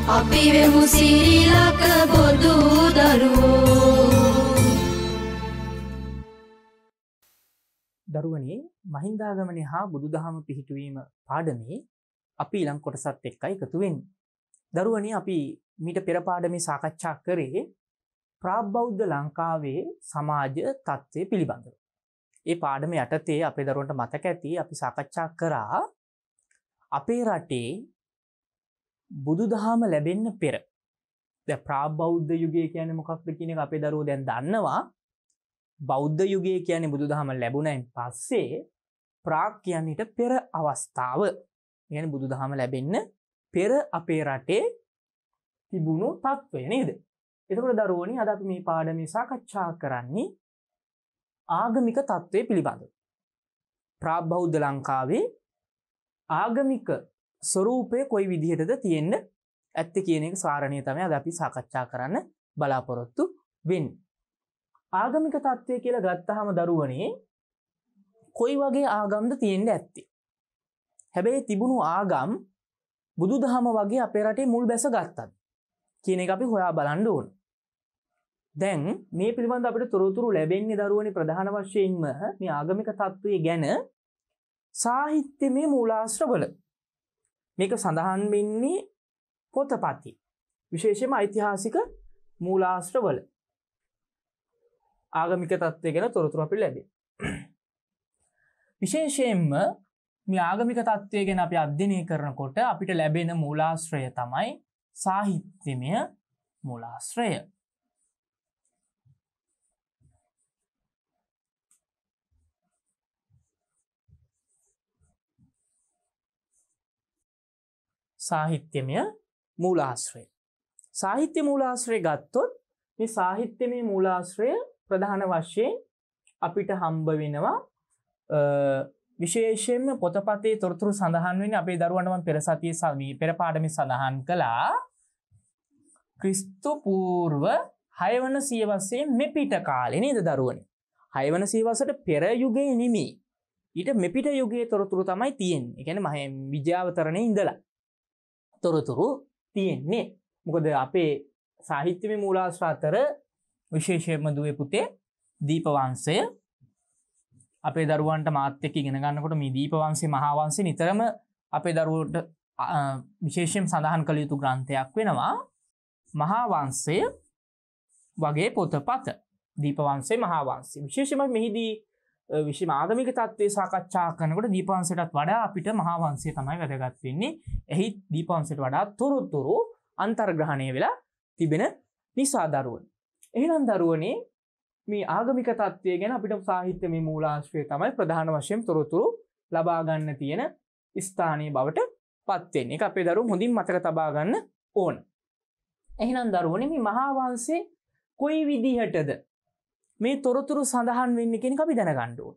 අපි වෙමු සිරිලක බොදු දරුවෝ. දරුවනේ මහින්දාගමනය හා බුදුදහම පිහිටුවීම පාඩමේ අපි ඊළඟ කොටසත් එක්කයි එකතු වෙන්නේ. දරුවනේ අපි මීට පෙර පාඩමේ සාකච්ඡා කරේ ප්‍රාග්බෞද්ධ ලංකාවේ සමාජ තත්ත්වය පිළිබඳව. ඒ පාඩම යටතේ අපේ දරුවන්ට මතක ඇති අපි සාකච්ඡා කරා අපේ රටේ බුදුදහම ලැබෙන්න පෙර. දැන් ප්‍රාග්බෞද්ධ යුගය කියන්නේ මොකක්ද කියන එක අපේ දරුවෝ දැන් දන්නවා. බෞද්ධ යුගය කියන්නේ බුදුදහම ලැබුණයින් පස්සේ ප්‍රාග් කියන්නේ ඊට පෙර අවස්ථාව. කියන්නේ බුදුදහම ලැබෙන්න පෙර අපේ රටේ තිබුණු තත්ත්වය නේද? එතකොට දරුවෝනි අද අපි මේ පාඩමේ සාකච්ඡා කරන්නේ ආගමික තත්ත්වය පිළිබඳව. ප්‍රාග්බෞද්ධ ලංකාවේ ආගමික ස්වරූපය කොයි විදිහටද තියෙන්න ඇත්තේ කියන එක සාරණීය තමයි අද අපි සාකච්ඡා කරන්න බලාපොරොත්තු වෙන්නේ. ආගමික තත්ත්වය කියලා ගත්තාම දරුවනේ කොයි වගේ ආගම්ද තියෙන්න ඇත්තේ? හැබැයි තිබුණු ආගම් බුදුදහම වගේ අපේ රටේ මුල් බැස ගත්තද කියන එක අපි හොයා බලන්න ඕන. දැන් මේ පිළිබඳව අපිට තොරතුරු ලැබෙන්නේ දරුවනේ ප්‍රධාන වශයෙන්ම මේ ආගමික තත්ත්වය ගැන සාහිත්‍යමය මූලාශ්‍රවල. මේක සඳහන් වෙන්නේ පොතපතේ. විශේෂයෙන්ම ඓතිහාසික මූලාශ්‍රවල. ආගමික තත්ත්වය ගැන තොරතුරු අපිට ලැබේ. විශේෂයෙන්ම මේ ආගමික තත්ත්වය ගැන අපි අධ්‍යයනය කරනකොට අපිට ලැබෙන මූලාශ්‍රය තමයි සාහිත්‍යමය මූලාශ්‍රය. සාහිත්‍යමය මූලාශ්‍රය. සාහිත්‍ය මූලාශ්‍රය ගත්තොත් මේ සාහිත්‍යමය මූලාශ්‍රය ප්‍රධාන වශයෙන් අපිට හම්බ වෙනවා විශේෂයෙන්ම පොතපතේ තොරතුරු සඳහන් වෙන්නේ අපේ දරුවන්ට මම පෙර සතියේ පෙර පාඩමේ සඳහන් කළා ක්‍රිස්තු පූර්ව 6 වන සියවසේ මෙපිට කාලේ නේද දරුවනේ 6 වන සියවසට පෙර යුගයේ නෙමෙයි ඊට මෙපිට යුගයේ තොරතුරු තමයි තියෙන්නේ. ඒ කියන්නේ විජයාවතරණේ ඉඳලා තොරතුරු තියෙන්නේ. මොකද අපේ සාහිත්‍යමය මූලාශ්‍ර අතර විශේෂයෙන්ම දුවේ පුතේ දීපවංශය අපේ දරුවන්ට මාත් එක්ක ඉගෙන ගන්නකොට මේ දීපවංශේ මහා වංශේ නිතරම අපේ දරුවන්ට විශේෂයෙන් සඳහන් කළ යුතු ග්‍රන්ථයක් වෙනවා. මහා වංශය වගේ පොතපත දීපවංශේ මහා වංශය. විශේෂයෙන්ම මෙහිදී විශේෂ ආගමික තත්ත්වයේ සාකච්ඡා කරනකොට දීපවංශයටත් වඩා අපිට මහා වංශය තමයි වැදගත් වෙන්නේ. එහි දීපවංශයට වඩා තොරතුරු අන්තර්ග්‍රහණය වෙලා තිබෙන නිසා දරුවනේ. එහෙනම් දරුවනේ මේ ආගමික තත්ත්වය ගැන අපිට සාහිත්‍යමය මූලාශ්‍රය තමයි ප්‍රධාන වශයෙන් තොරතුරු ලබා ගන්න තියෙන ස්ථානීය බවට පත් වෙන්නේ. ඒක අපේ දරුවෝ හොඳින් මතක තබා ගන්න ඕන. එහෙනම් දරුවනේ මේ මහා වංශේ කොයි විදිහටද මේ තොරතුරු සඳහන් වෙන්නේ කියන එක අපි දැනගන්න ඕන.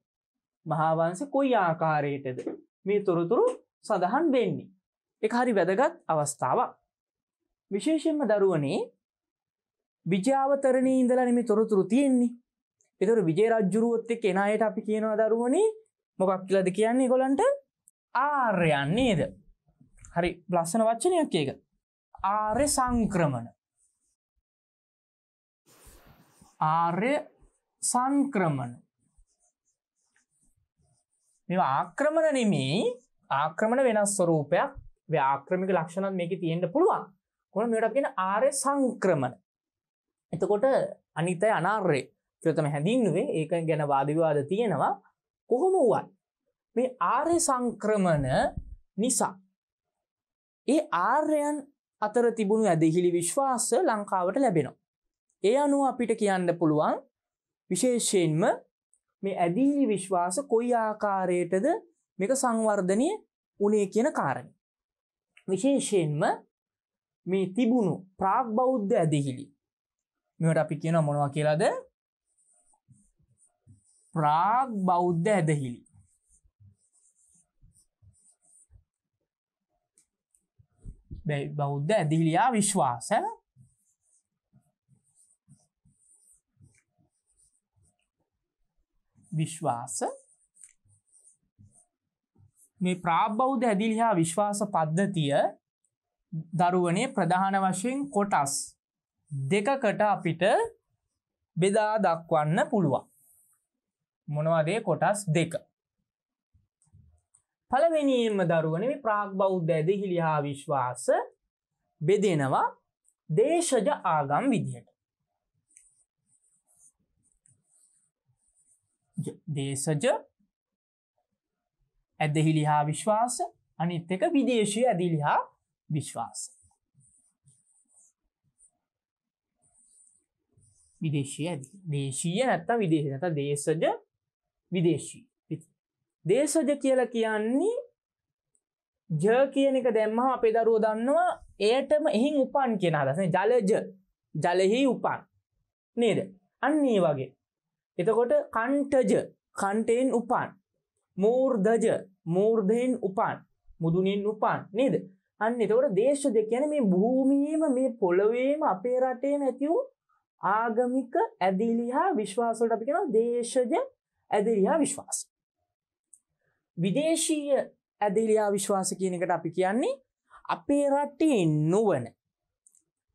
මහා වංශේ කොයි ආකාරයටද මේ තොරතුරු සඳහන් වෙන්නේ? ඒක හරි වැදගත් අවස්ථාවක්. විශේෂයෙන්ම දරුවනේ විජයාවතරණේ ඉඳලා මේ තොරතුරු තියෙන්නේ. ඒතර විජය රජුරුවත් එක්ක එන අයට අපි කියනවා දරුවනේ මොකක් කියලාද කියන්නේ ඒගොල්ලන්ට? ආර්යයන් නේද? හරි ලස්සන වචනයක් ඒක. ආර්ය සංක්‍රමණ. ආර්ය සංක්‍රමණ. මේවා ආක්‍රමණ නෙමෙයි. ආක්‍රමණ වෙනස් ස්වරූපයක්. මේ ආක්‍රමික ලක්ෂණත් මේකේ තියෙන්න පුළුවන්. කොහොමද මේකට අපි කියන ආර්ය සංක්‍රමණ. එතකොට අනිත් අය අනාර්ය කියලා තමයි හැඳින්නුවේ. ඒක ගැන වාද විවාද තියෙනවා. කොහොම වුවත් මේ ආර්ය සංක්‍රමණ නිසා ඒ ආර්යයන් අතර තිබුණු ඇදහිලි විශ්වාස ලංකාවට ලැබෙනවා. ඒ අනුව අපිට කියන්න පුළුවන් විශේෂයෙන්ම මේ ඇදහිලි විශ්වාස කොයි ආකාරයටද මේක සංවර්ධනය වුණේ කියන කාරණේ. විශේෂයෙන්ම මේ තිබුණු ප්‍රාග්බෞද්ධ ඇදහිලි මේවට අපි කියනවා මොනවා කියලාද? ප්‍රාග්බෞද්ධ ඇදහිලි. බෞද්ධ ඇදහිලි ආ විශ්වාස මේ ප්‍රාග්බෞද්ධ ඇදහිලි හා විශ්වාස පද්ධතිය දරුවනේ ප්‍රධාන වශයෙන් කොටස් දෙකකට අපිට බෙදා දක්වන්න පුළුවන්. මොනවද ඒ කොටස් දෙක? පළවෙනියෙන්ම දරුවනේ මේ ප්‍රාග් බෞද්ධ ඇදහිලි හා විශ්වාස බෙදෙනවා දේශජ ආගම් විදිහට. දේශජ ඇදහිලි හා විශ්වාස, අනිත් එක විදේශීය ඇදහිලි හා විශ්වාස. විදේශීය ඇදහිලි. දේශීය නැත්නම් විදේශීය නැත්නම් දේශජ විදේශී. දේශජ කියලා කියන්නේ ජ කියන එක දැම්මම අපේ දරුවෝ දන්නවා එයටම එහින් උපන් කියන අදහස. ජලජ ජලෙහි උපන් නේද? අන්න ඒ වගේ. එතකොට කණ්ඨජ කණ්ඨයෙන් උපන්, මූර්ධජ මූර්ධයෙන් උපන්, මුදුනින් උපන් නේද? අන්න එතකොට දේශජ කියන්නේ මේ භූමියේම මේ පොළොවේම අපේ රටේම ඇති වූ ආගමික ඇදහිලි හා විශ්වාස වලට අපි කියනවා දේශජ ඇදහිලි හා විශ්වාස. විදේශීය ඇදහිලි හා විශ්වාස කියන එකට අපි කියන්නේ අපේ රටේ නොවන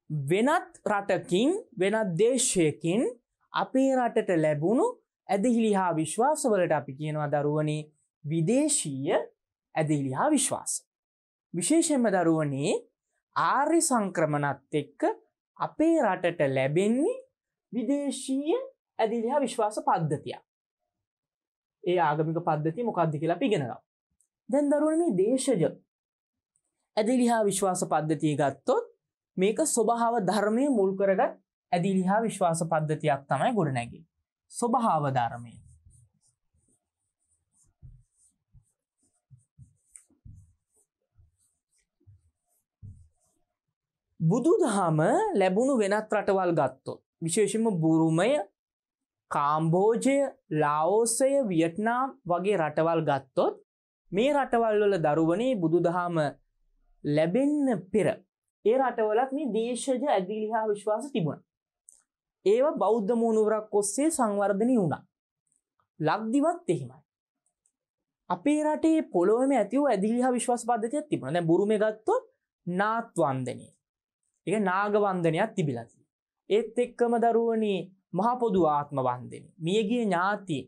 වෙනත් රටකින් වෙනත් දේශයකින් අපේ රටට ලැබුණු ඇදහිලි හා විශ්වාස වලට අපි කියනවා දරුවනේ විදේශීය ඇදහිලි හා විශ්වාස. විශේෂයෙන්ම දරුවනේ ආර්ය සංක්‍රමණත් එක්ක අපේ රටට ලැබෙන්නේ විදේශීය ඇදහිලි හා විශ්වාස පද්ධතියක්. ඒ ආගමික පද්ධතිය මොකක්ද කියලා අපි ඉගෙන ගමු. දැන් දරුවනේ මේ දේශජ ඇදහිලි හා විශ්වාස පද්ධතිය ගත්තොත් මේක ස්වභාව ධර්මයේ මුල් කරගත් ඇදහිලි හා විශ්වාස පද්ධතියක් තමයි ගොඩනැගෙන්නේ. ස්වභාව ධර්මය. බුදුදහම ලැබුණු වෙනත් රටවල් ගත්තොත් විශේෂයෙන්ම බුරුමය, කාම්බෝජය, ලාෝසය, වියට්නාම් වගේ රටවල් ගත්තොත් මේ රටවල් වල දරුවනේ බුදුදහම ලැබෙන්න පෙර ඒ රටවලත් මේ දේශජ ඇදහිලි හා විශ්වාස තිබුණා. ඒවා බෞද්ධ මුහුණුවරක් ඔස්සේ සංවර්ධනය වුණා. ලක්දිවත් එහෙමයි. අපේ රටේ පොළොවේම ඇති වූ ඇදහිලි හා විශ්වාස පද්ධතියක් තිබුණා. දැන් බුරුමේ ගත්තොත් නාත් වන්දනය. ඒක නාග වන්දනයක් තිබිලා තියෙනවා. ඒත් එක්කම දරුවනේ මහා පොදු ආත්ම වන්දනය, මියගිය ඥාති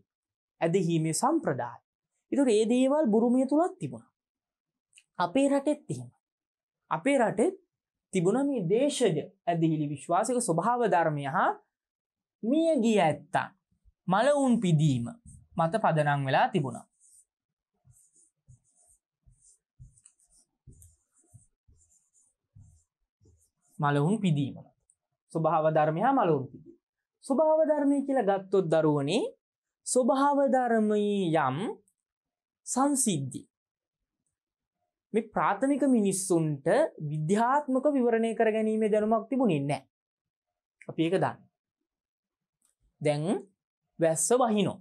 ඇදහිීමේ සම්ප්‍රදාය. ඒතකොට මේ දේවල් බුරුමිය තුලත් තිබුණා. අපේ රටෙත් එහෙමයි. අපේ රටෙත් තිබුණා මේ දේශජ ඇදහිලි විශ්වාසික ස්වභාව ධර්මය හා මියගිය ඇත්තන් මලවුන් පිදීම මත පදනම් වෙලා තිබුණා. මලවුන් පිදීම. ස්වභාව ධර්මය හා මලවුන් පිදීම. ස්වභාව ධර්මය කියලා ගත්තොත් දරුවනේ ස්වභාව ධර්මයේ යම් සංසිද්ධි මේ ප්‍රාථමික මිනිස්සුන්ට විද්‍යාත්මක විවරණය කර ගැනීමේ දැනුමක් තිබුණේ නැහැ. අපි ඒක දන්නවා. දැන් වැස්ස වහිනෝ.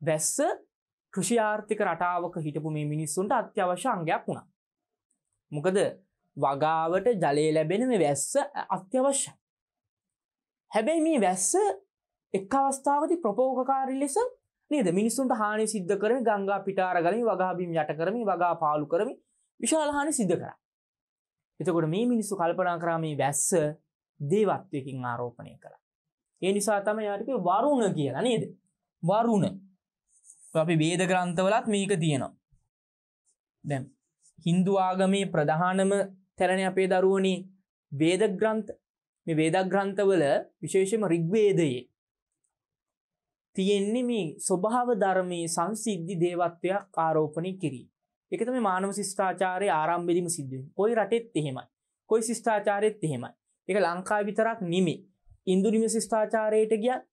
වැස්ස කෘෂි ආර්ථික රටාවක හිටපු මේ මිනිස්සුන්ට අත්‍යවශ්‍ය අංගයක් වුණා. මොකද වගාවට ජලය ලැබෙන මේ වැස්ස අත්‍යවශ්‍යයි. හැබැයි මේ වැස්ස එක් අවස්ථාවකදී ප්‍රපෝකකාරී ලෙස නේද මිනිස්සුන්ට හානි සිද්ධ කරමින් ගංගා පිටාර ගලමින් වගා බිම් යට කරමින් වගා පාලු කරමින් විශාල හානි සිද්ධ කරා. එතකොට මේ මිනිස්සු කල්පනා කරා මේ වැස්ස දේවත්වයකින් ආරෝපණය කළා. ඒ නිසා තමයි යාට කිව්වේ වරුණ කියලා නේද? වරුණ. අපි වේද ග්‍රන්ථවලත් මේක තියෙනවා. දැන් Hindu ආගමේ ප්‍රධානම තැනනේ අපේ දරුවනේ වේද ග්‍රන්ථ. මේ වේද ග්‍රන්ථවල විශේෂයෙන්ම ඍග්වේදයේ තියෙන්නේ මේ ස්වභාව ධර්මයේ සංසිද්ධි දේවත්වයක් ආරෝපණය කිරීම. ඒක තමයි මානව ශිෂ්ටාචාරයේ ආරම්භයේදීම සිද්ධ වෙන්නේ. කොයි රටෙත් එහෙමයි. කොයි ශිෂ්ටාචාරෙත් එහෙමයි. ඒක ලංකාවේ විතරක් නෙමෙයි. ඉන්දුනිම ශිෂ්ටාචාරයට ගියත්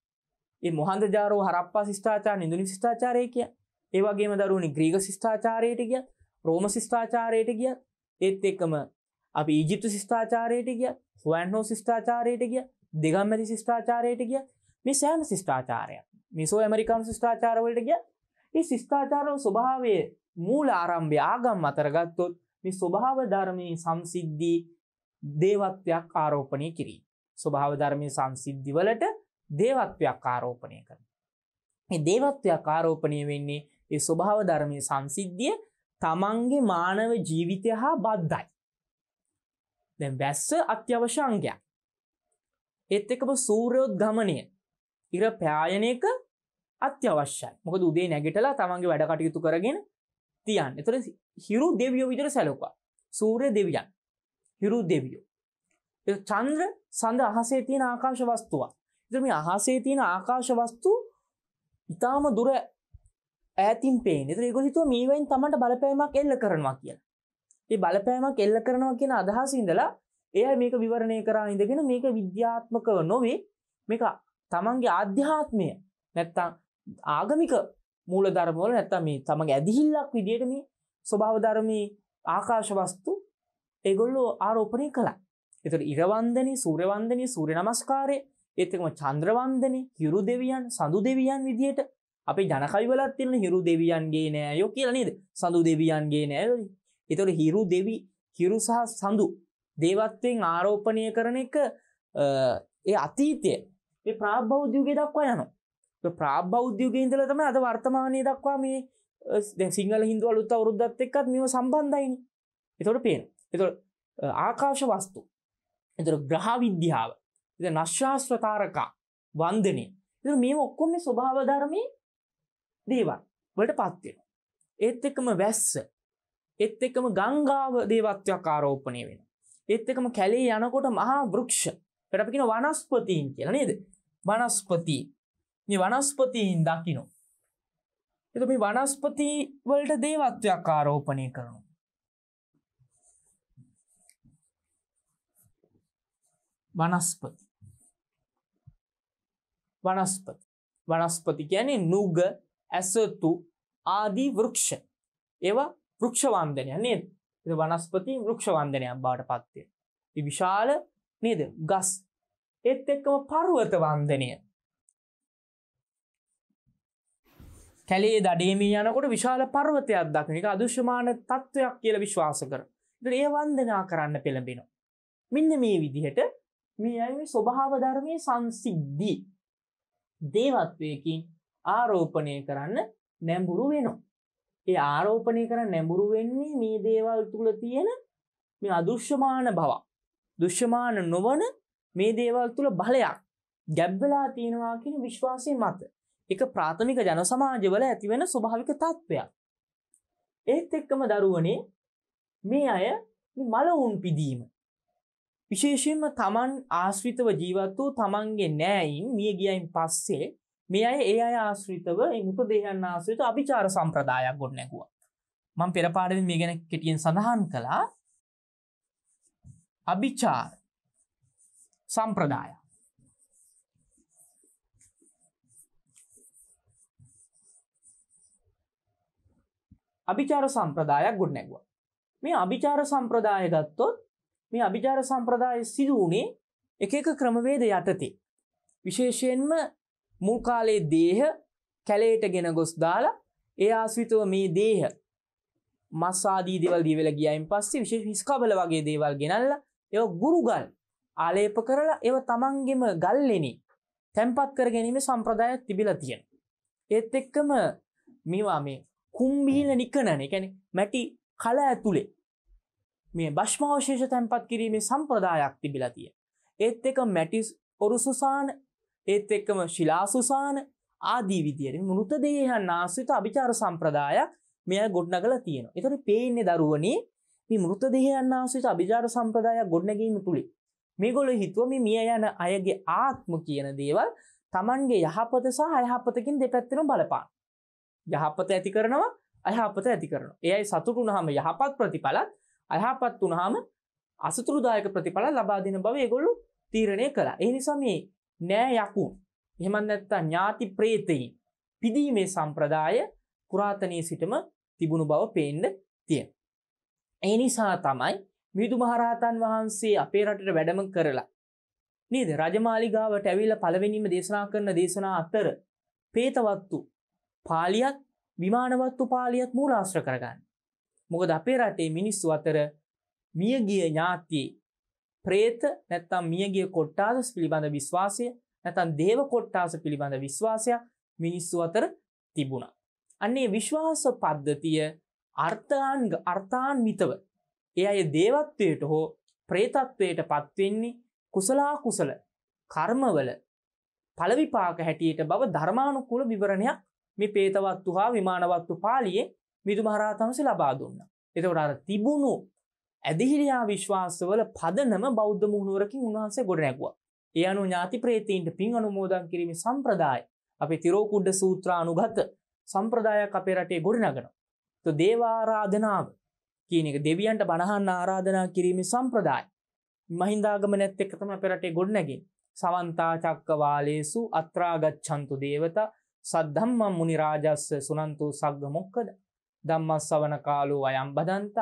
ඒ මොහන්දජාරෝ හරප්පා ශිෂ්ටාචාර ඉන්දුනිම ශිෂ්ටාචාරය කිය. ඒ වගේම දරුවනේ ග්‍රීක ශිෂ්ටාචාරයට ගියත්, රෝම ශිෂ්ටාචාරයට ගියත්, ඒත් එක්කම අපි ඊජිප්තු ශිෂ්ටාචාරයට ගියත්, හුවන්හෝ ශිෂ්ටාචාරයට ගියත්, දෙගම්මැදි ශිෂ්ටාචාරයට ගියත්, මේ සෑම ශිෂ්ටාචාරයක් මිසෝ ඇමරිකානු ශිෂ්ටාචාර වලට ගියත් මේ ශිෂ්ටාචාරවල ස්වභාවයේ මූල ආරම්භය ආගම් අතර ගත්තොත් මේ ස්වභාව ධර්මයේ සංසිද්ධි දේවත්වයක් ආරෝපණය කිරීම. ස්වභාව ධර්මයේ සංසිද්ධි වලට දේවත්වයක් ආරෝපණය කරනවා. මේ දේවත්වයක් ආරෝපණය වෙන්නේ ඒ ස්වභාව ධර්මයේ සංසිද්ධිය තමන්ගේ මානව ජීවිතය හා බද්ධයි. දැන් වැස්ස අත්‍යවශ්‍ය අංගයක්. ඒත් එක්කම සූර්යෝද්ගමනය ඉර පෑයන එක අත්‍යවශ්‍යයි. මොකද උදේ නැගිටලා තමන්ගේ වැඩ කටයුතු කරගෙන තියන්න. එතකොට හිරු දෙවියෝ විදිහට සැලකුවා. සූර්ය දෙවියන්, හිරු දෙවියෝ. ඒ චන්ද්‍ර සඳ අහසේ තියෙන ආකාශ වස්තුවක්. එතකොට මේ අහසේ තියෙන ආකාශ වස්තු ඊටාම දුර ඈතින් පේන්නේ. ඒතර ඒගොල්ලෝ හිතුවා මේවෙන් තමන්ට බලපෑමක් එල්ල කරනවා කියලා. මේ බලපෑමක් එල්ල කරනවා කියන අදහස ඉඳලා එයා මේක විවරණය කරා ඉඳගෙන මේක විද්‍යාත්මකව නොවේ මේක තමන්ගේ ආධ්‍යාත්මය නැත්තම් ආගමික මූලධර්ම වල නැත්තම් මේ තමන්ගේ ඇදිහිල්ලක් විදියට මේ ස්වභාව ධර්මයේ ආකාශ වස්තු ඒගොල්ලෝ ආරෝපණය කළා. ඒතර ඉර වන්දනේ, සූර්ය වන්දනේ, සූර්ය නමස්කාරය, ඒත් එක්කම චන්ද්‍ර වන්දනේ, හිරු දෙවියන්, සඳු දෙවියන් විදියට අපේ ජනකවි වලත් තියෙන හිරු දෙවියන්ගේ නෑයෝ කියලා නේද? සඳු දෙවියන්ගේ නෑයෝ. ඒතර හිරු දෙවි, හිරු සහ සඳු දේවත්වයෙන් ආරෝපණය කරන එක ඒ අතීතය මේ ප්‍රාග්බෞද්ධ යුගයේ දක්වා යනවා. ඒ ප්‍රාග්බෞද්ධ යුගයේ ඉඳලා තමයි අද වර්තමානයේ දක්වා මේ දැන් සිංහල හින්දු අලුත් අවුරුද්දත් එක්කත් මේව සම්බන්ධයිනේ. ඒතකොට පේනවා. ඒතකොට ආකාශ වස්තු. ඒතකොට ග්‍රහ විද්‍යාව. ඒතකොට නක්ෂත්‍ර තාරකා වන්දනය. ඒතකොට මේව ඔක්කොම මේ ස්වභාව ධර්මයේ දේවල් වලටපත් වෙනවා. ඒත් එක්කම වැස්ස. ඒත් එක්කම ගංගාව දේවත්වයක් ආරෝපණය වෙනවා. ඒත් එක්කම කැලේ යනකොට මහා වෘක්ෂ. ඒකට අපි කියන වනස්පතීන් කියලා නේද? වනස්පති. මේ වනස්පතීන් දකින්න. එතකොට මේ වනස්පති වලට දේවත්වයක් ආරෝපණය කරනවා. වනස්පති. වනස්පති. වනස්පති කියන්නේ නුග, ඇසතු ආදී වෘක්ෂ. ඒවා වෘක්ෂ වන්දනය නේද? ඒ වනස්පති වෘක්ෂ වන්දනයක් බවට පත් වෙනවා. මේ විශාල නේද? ගස්. ඒත් එක්කම පර්වත වන්දනය. කැලේ දඩේමී යනකොට විශාල පර්වතයක් දකින්න. ඒක අදෘශ්‍යමාන තත්වයක් කියලා විශ්වාස කරනවා. ඒතර ඒ වන්දනා කරන්න පෙළඹෙනවා. මෙන්න මේ විදිහට මේ අය මේ ස්වභාව ධර්මයේ සංසිද්ධි දේවත්වයකින් ආරෝපණය කරන්න නැඹුරු වෙනවා. ඒ ආරෝපණය කරන්න නැඹුරු වෙන්නේ මේ දේවල් තුල තියෙන මේ අදෘශ්‍යමාන බව. දෘශ්‍යමාන නොවන මේ දේවල් තුල බලයක් ගැබ් වෙලා තියෙනවා කියන විශ්වාසය මත. ඒක ප්‍රාථමික ජන සමාජවල ඇතිවෙන ස්වභාවික තත්ත්වයක්. ඒත් එක්කම දරුවනේ මේ අය මලවුන් පිදීම විශේෂයෙන්ම තමන් ආශ්‍රිතව ජීවත් වූ තමන්ගේ නෑයින් මිය ගියයින් පස්සේ මේ අය ඒ අය ආශ්‍රිතව ඒ මෘතදේහයන් ආශ්‍රිතව අභිචාර සම්ප්‍රදායක් ගොඩනැගුවා. මම පෙර පාඩමේ මේ ගැන කෙටියෙන් සඳහන් කළා. අභිචාර සම්ප්‍රදාය. අභිචාර සම්ප්‍රදායක් ගොඩනැගුවා. මේ අභිචාර සම්ප්‍රදාය ගත්තොත් මේ අභිචාර සම්ප්‍රදාය සිදු වුණේ එක එක ක්‍රමවේද යටතේ. විශේෂයෙන්ම මුල් කාලේ දේහ කැලේට ගෙන ගොස් දාලා ඒ ආශ්‍රිතව මේ දේහ මස් ආදී දේවල් දීවලා ගියායින් පස්සේ විශේෂ හිස්කබල වගේ දේවල් ගෙනල්ලා ඒව ගුරුගල් ආලේප කරලා ඒව තමන්ගෙම ගල්ලෙනි තැම්පත් කර ගැනීමේ සම්ප්‍රදායක් තිබිලා තියෙනවා. ඒත් එක්කම මේවා මේ කුම්භීල නිකනන, ඒ කියන්නේ මැටි කල ඇතුලේ මේ භස්මාවශේෂ තැම්පත් කිරීමේ සම්ප්‍රදායක් තිබිලා තියෙනවා. ඒත් එක්ක මැටි ඔරුසුසාන, ඒත් එක්කම ශිලාසුසාන ආදී විදියට මෘතදේහයන් ආශ්‍රිත අභිචාර සම්ප්‍රදායක් මෙය ගොඩනගලා තියෙනවා. ඒතකොට පේන්නේ දරුවනේ මේ මෘතදේහයන් ආශ්‍රිත අභිචාර සම්ප්‍රදායක් ගොඩනැගීම තුලින් මේගොල්ලෝ හිතුවා මේ මිය යන අයගේ ආත්ම කියන දේවල් Tamanගේ යහපත සහ අයහපතකින් දෙපැත්තෙම බලපාන. යහපත ඇති කරනවා, අයහපත ඇති කරනවා. ඒ අය සතුටු වුණාම යහපත් ප්‍රතිඵලත්, අයහපත් වුණාම අසතුරුදායක ප්‍රතිඵල ලබා දෙන බව ඒගොල්ලෝ තීරණය කළා. ඒ නිසා මේ නෑ යකුන්, එහෙම නැත්නම් ඥාති ප්‍රේතයින් පිදීමේ සම්ප්‍රදාය පුරාතනයේ සිටම තිබුණු බව පේන්න තියෙනවා. ඒ නිසා තමයි මිහිඳු මහරහතන් වහන්සේ අපේ රටට වැඩම කරලා නේද රජමාලිගාවට ඇවිල්ලා පළවෙනිම දේශනා කරන දේශනා අතර പ്രേතවත්තු පාලියත් විමානවත්තු පාලියත් මූලාශ්‍ර කරගන්න. මොකද අපේ රටේ මිනිස්සු අතර මියගිය ඥාති പ്രേත නැත්නම් මියගිය කොට්ටාස පිළිබඳ විශ්වාසය නැත්නම් දේව කොට්ටාස පිළිබඳ විශ්වාසයක් මිනිස්සු අතර තිබුණා. අන්නේ විශ්වාස පද්ධතිය අර්ථාන්විතව ඒ අය දේවත්වයට හෝ ප්‍රේතත්වයට පත් වෙන්නේ කුසල කුසල කර්මවල ඵල විපාක හැටියට බව ධර්මානුකූල විවරණයක් මේ പ്രേතවත්තු හා විමානවත්තු පාළියේ මිදුමහරහතන් වහන්සේ ලබා දුන්නා. එතකොට අර තිබුණු ඇදහිලියා විශ්වාසවල පදනම බෞද්ධ මුහුණුවරකින් උන්වහන්සේ ගොඩ නැගුවා. ඒ අනුව ඥාති ප්‍රේතීන්ට පින් අනුමෝදන් කිරීමේ සම්ප්‍රදාය අපේ තිරෝකුඩ සූත්‍රානුගත සම්ප්‍රදායක් අපේ රටේ ගොඩ නගනවා. તો දේවාරාධනාව කියන එක දෙවියන්ට බණහන්න ආරාධනා කිරීමේ සම්ප්‍රදාය මහින්දාගමනයත් එක්ක තමයි අපේ රටේ ගොඩ නැගෙන්නේ. සවන්තා චක්කවාලේසු අත්‍රා ගච්ඡන්තු දේවතා සද්ධම්මං මුනි රාජස්ස සුනන්තු සග්ග මොක්කද ධම්මස්සවන කාලෝ අයම් බදන්ත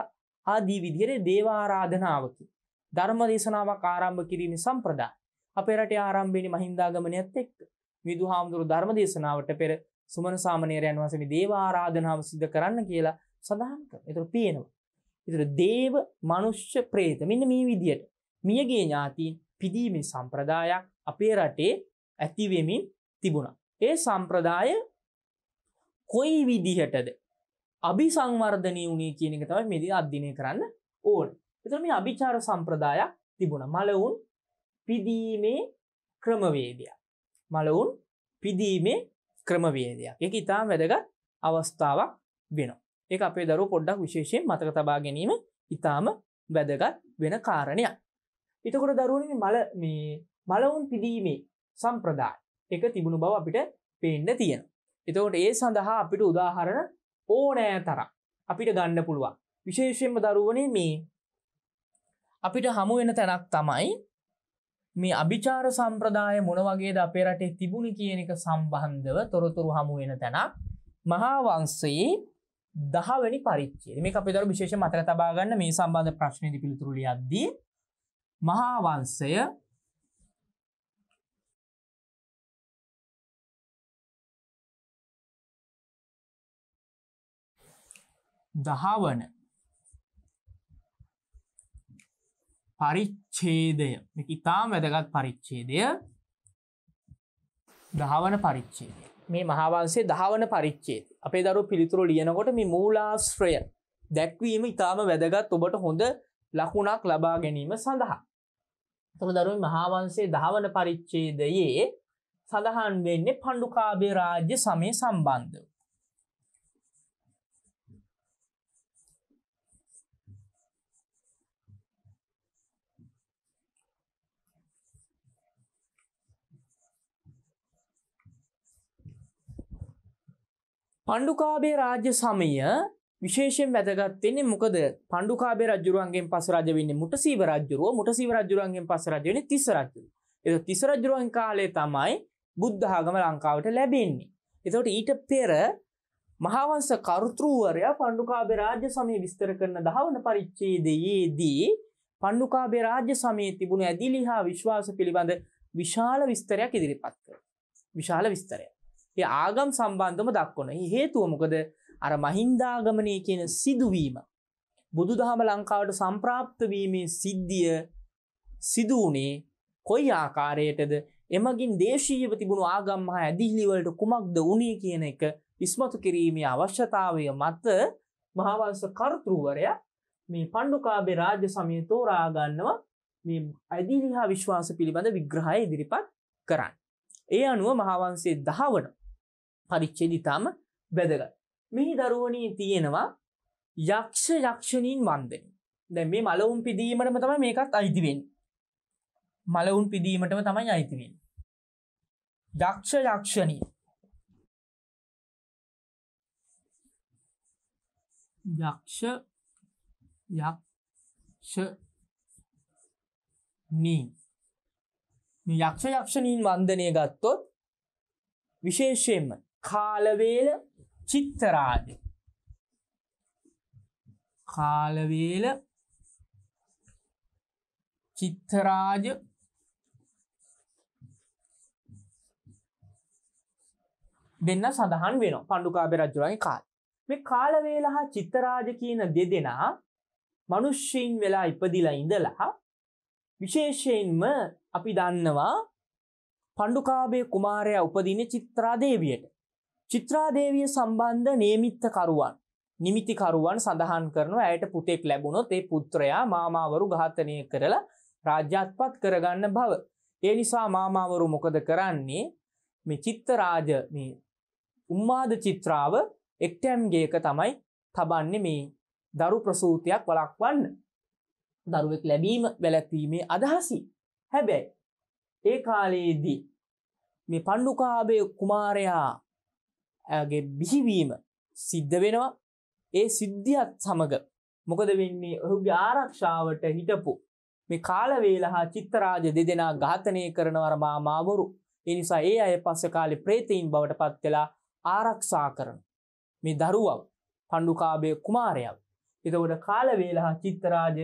ආදී විදිහේ දේවාරාධනාවකි ධර්ම දේශනාවක් ආරම්භ කිරීමේ සම්ප්‍රදාය අපේ රටේ ආරම්භ වෙන්නේ මහින්දාගමනයත් එක්ක. විදුහාමුදුරු ධර්ම දේශනාවට පෙර සුමන සාමණේරයන් වහන්සේ මේ දේවාරාධනාව සිදු කරන්න කියලා සඳහන් කරනවා. ඒතර පේනවා. ඒතර දේව, මනුෂ්‍ය, പ്രേත මෙන්න මේ විදිහට මියගේ ඥාතීන් පිදීමේ සම්ප්‍රදායක් අපේ රටේ ඇති වෙමින් තිබුණා. ඒ සම්ප්‍රදාය කොයි විදිහටද අභිසංවර්ධනය වුණේ කියන එක තමයි මේදී අධ්‍යයනය කරන්න ඕන. ඒතර මේ අභිචාර සම්ප්‍රදායක් තිබුණා. මලවුන් පිදීමේ ක්‍රමවේදයක්. මලවුන් පිදීමේ ක්‍රමවේදයක්. ඒක ඉතාම වැදගත් අවස්ථාවක් වෙනවා. ඒක අපේ දරුවෝ පොඩ්ඩක් විශේෂයෙන් මතක තබා ගැනීම ඉතාම වැදගත් වෙන කාරණයක්. එතකොට දරුවනේ මේ මලවුන් පිදීමේ සම්ප්‍රදාය එක තිබුණු බව අපිට පේන්න තියෙනවා. එතකොට ඒ සඳහා අපිට උදාහරණ ඕනෑ තරම් අපිට ගන්න පුළුවන්. විශේෂයෙන්ම දරුවනේ මේ අපිට හමු වෙන තැනක් තමයි මේ අභිචාර සම්ප්‍රදාය මොන වගේද අපේ රටේ තිබුණේ කියන එක සම්බන්ධව තොරතුරු හමු වෙන තැනක් මහා වංශයේ 10 වෙනි පරිච්ඡේදය. මේක අපේ දරුවෝ විශේෂයෙන් මතක තබා ගන්න මේ සම්බන්ධ ප්‍රශ්නේදී පිළිතුරු ලියද්දී මහා වංශය දහවන පරිච්ඡේදය මේක ඉතාම වැදගත් පරිච්ඡේදය 10වන පරිච්ඡේදය මේ මහා වංශයේ 10වන පරිච්ඡේදය අපේ දරුවෝ පිළිතුරු ලියනකොට මේ මූලාශ්‍රය දැක්වීම ඉතාම වැදගත් ඔබට හොඳ ලකුණක් ලබා ගැනීම සඳහා. එතකොට දරුවෝ මහා වංශයේ 10වන පරිච්ඡේදයේ සඳහන් වෙන්නේ පණ්ඩුකාභය රාජ්‍ය සමය සම්බන්ධව. පණ්ඩුකාභය රාජ්‍ය සමය විශේෂයෙන් වැදගත් වෙන්නේ මොකද පණ්ඩුකාභය රජුරුවන්ගෙන් පස්සේ රජ වෙන්නේ මුටසීව රජුරුව. මුටසීව රජුරුවන්ගෙන් පස්සේ රජ වෙන්නේ තිස්ස රජුරුව. ඒක තිස්ස රජුරුවන් කාලේ තමයි බුද්ධ ආගම ලංකාවට ලැබෙන්නේ. ඒතකොට ඊට පෙර මහා වංශ කර්තෘවරයා පණ්ඩුකාභය රාජ්‍ය සමය විස්තර කරන 10වන පරිච්ඡේදයේදී පණ්ඩුකාභය රාජ්‍ය සමයේ තිබුණු ඇදිලි හා විශ්වාස පිළිබඳ විශාල විස්තරයක් ඉදිරිපත් කරනවා. විශාල විස්තරයක්. ඒ ආගම් සම්බන්ධව දක්වන. හේතුව මොකද? අර මහින්දාගමනයේ කියන සිදුවීම බුදුදහම ලංකාවට සම්ප්‍රාප්ත වීමේ සිද්ධිය සිදු වුණේ කොයි ආකාරයටද? එමගින් දේශීයව තිබුණු ආගම් මහ ඇදිලි වලට කුමක්ද වුණේ කියන එක ඉස්මතු කිරීමේ අවශ්‍යතාවය මත මහා වංශ කර්තෘවරයා මේ පණ්ඩුකාභය රාජ්‍ය සමය තෝරා ගන්නවා මේ ඇදිලි හා විශ්වාස පිළිබඳ විග්‍රහය ඉදිරිපත් කරන්න. ඒ අනුව මහා වංශයේ 10වන පරිච්ඡේදය තම වැදගත්. මේ දරුවනේ තියෙනවා යක්ෂ යක්ෂණීන් වන්දනය. දැන් මේ මලවුන් පිදීමටම තමයි මේකත් අයිති වෙන්නේ. මලවුන් පිදීමටම තමයි අයිති වෙන්නේ. යක්ෂ යක්ෂණී යක්ෂ යක්ෂණී මේ යක්ෂ යක්ෂණීන් වන්දනය ගත්තොත් විශේෂයෙන්ම කාලවේල චිත්තරාජ දෙන්න සඳහන් වෙනවා පණ්ඩුකාභය රජුගේ කාලේ. මේ කාලවේල හා චිත්තරාජ කියන දෙදෙනා මිනිස්සුන් වෙලා ඉපදිලා ඉඳලා විශේෂයෙන්ම අපි දන්නවා පණ්ඩුකාභය කුමාරයා උපදින්නේ චිත්‍රා දේවියට. චිත්‍රා දේවිය සම්බන්ධ නියමිත කරුවන් නිමිතිකරුවන් සඳහන් කරනවා ඇයට පුතෙක් ලැබුණොත් ඒ පුත්‍රයා මාමාවරු ඝාතනය කරලා රාජ්‍යත්පත් කරගන්න බව. ඒ නිසා මාමාවරු මොකද කරන්නේ? මේ චිත්තරාජ මේ උම්මාද චිත්‍රාව එක්ටැම්ගේක තමයි තබන්නේ මේ දරු ප්‍රසූතියක් වළක්වන්න. දරුවෙක් ලැබීම වැළැක්වීමේ අදහසින්. හැබැයි ඒ කාලයේදී මේ පණ්ඩුකාභය කුමාරයාගේ බිහිවීම සිද්ධ වෙනවා. ඒ සිද්ධියත් සමග මොකද වෙන්නේ? ඔහුගේ ආරක්ෂාවට හිටපු මේ කාලවේලහා චිත්තරාජ දෙදෙනා ඝාතනය කරනවර මාමාවරු. ඒ නිසා ඒ අය පස්සේ කාලේ ප්‍රේතයින් බවට පත් වෙලා ආරක්ෂා කරන මේ දරුවව පණ්ඩුකාභය කුමාරයාව. එතකොට කාලවේලහා චිත්තරාජ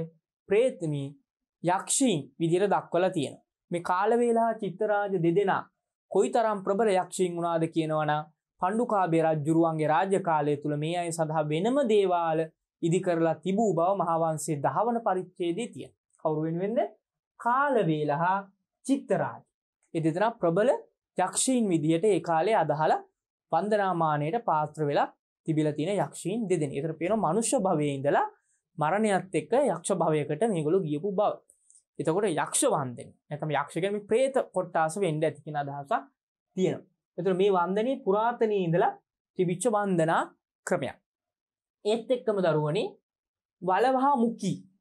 ප්‍රේතමී යක්ෂයින් විදිහට දක්වලා තියෙනවා. මේ කාලවේලහා චිත්තරාජ දෙදෙනා කොයිතරම් ප්‍රබල යක්ෂයින් වුණාද කියනවනම් පණ්ඩුකාභය රජුරුවන්ගේ රාජ්‍ය කාලය තුල මේ අය සඳහා වෙනම දේවාල ඉදි කරලා තිබූ බව මහාවංශයේ 10 වන පරිච්ඡේදයේ තියෙනවා. කවුරු වෙනුවෙන්ද? කාලවේලහා චිත්තරාජ. ඒ දෙදෙනා ප්‍රබල යක්ෂයින් විදිහට ඒ කාලේ අදහලා වන්දනාමානයට පාත්‍ර වෙලා තිබිලා තියෙන යක්ෂයින් දෙදෙනෙක්. ඒතර පේනවා මනුෂ්‍ය භවයේ ඉඳලා මරණයත් එක්ක යක්ෂ භවයකට මේගොල්ලෝ ගියපු බව. එතකොට යක්ෂ වන්දනේ නැත්නම් යක්ෂ කියන්නේ මේ പ്രേත කොට්ටාස වෙන්න ඇති කියන අදහසක් තියෙනවා. එතකොට මේ වන්දනේ පුරාතනයේ ඉඳලා තිබිච්ච වන්දනා ක්‍රමයක්. ඒත් එක්කම දරුවනේ වලවහා මුඛී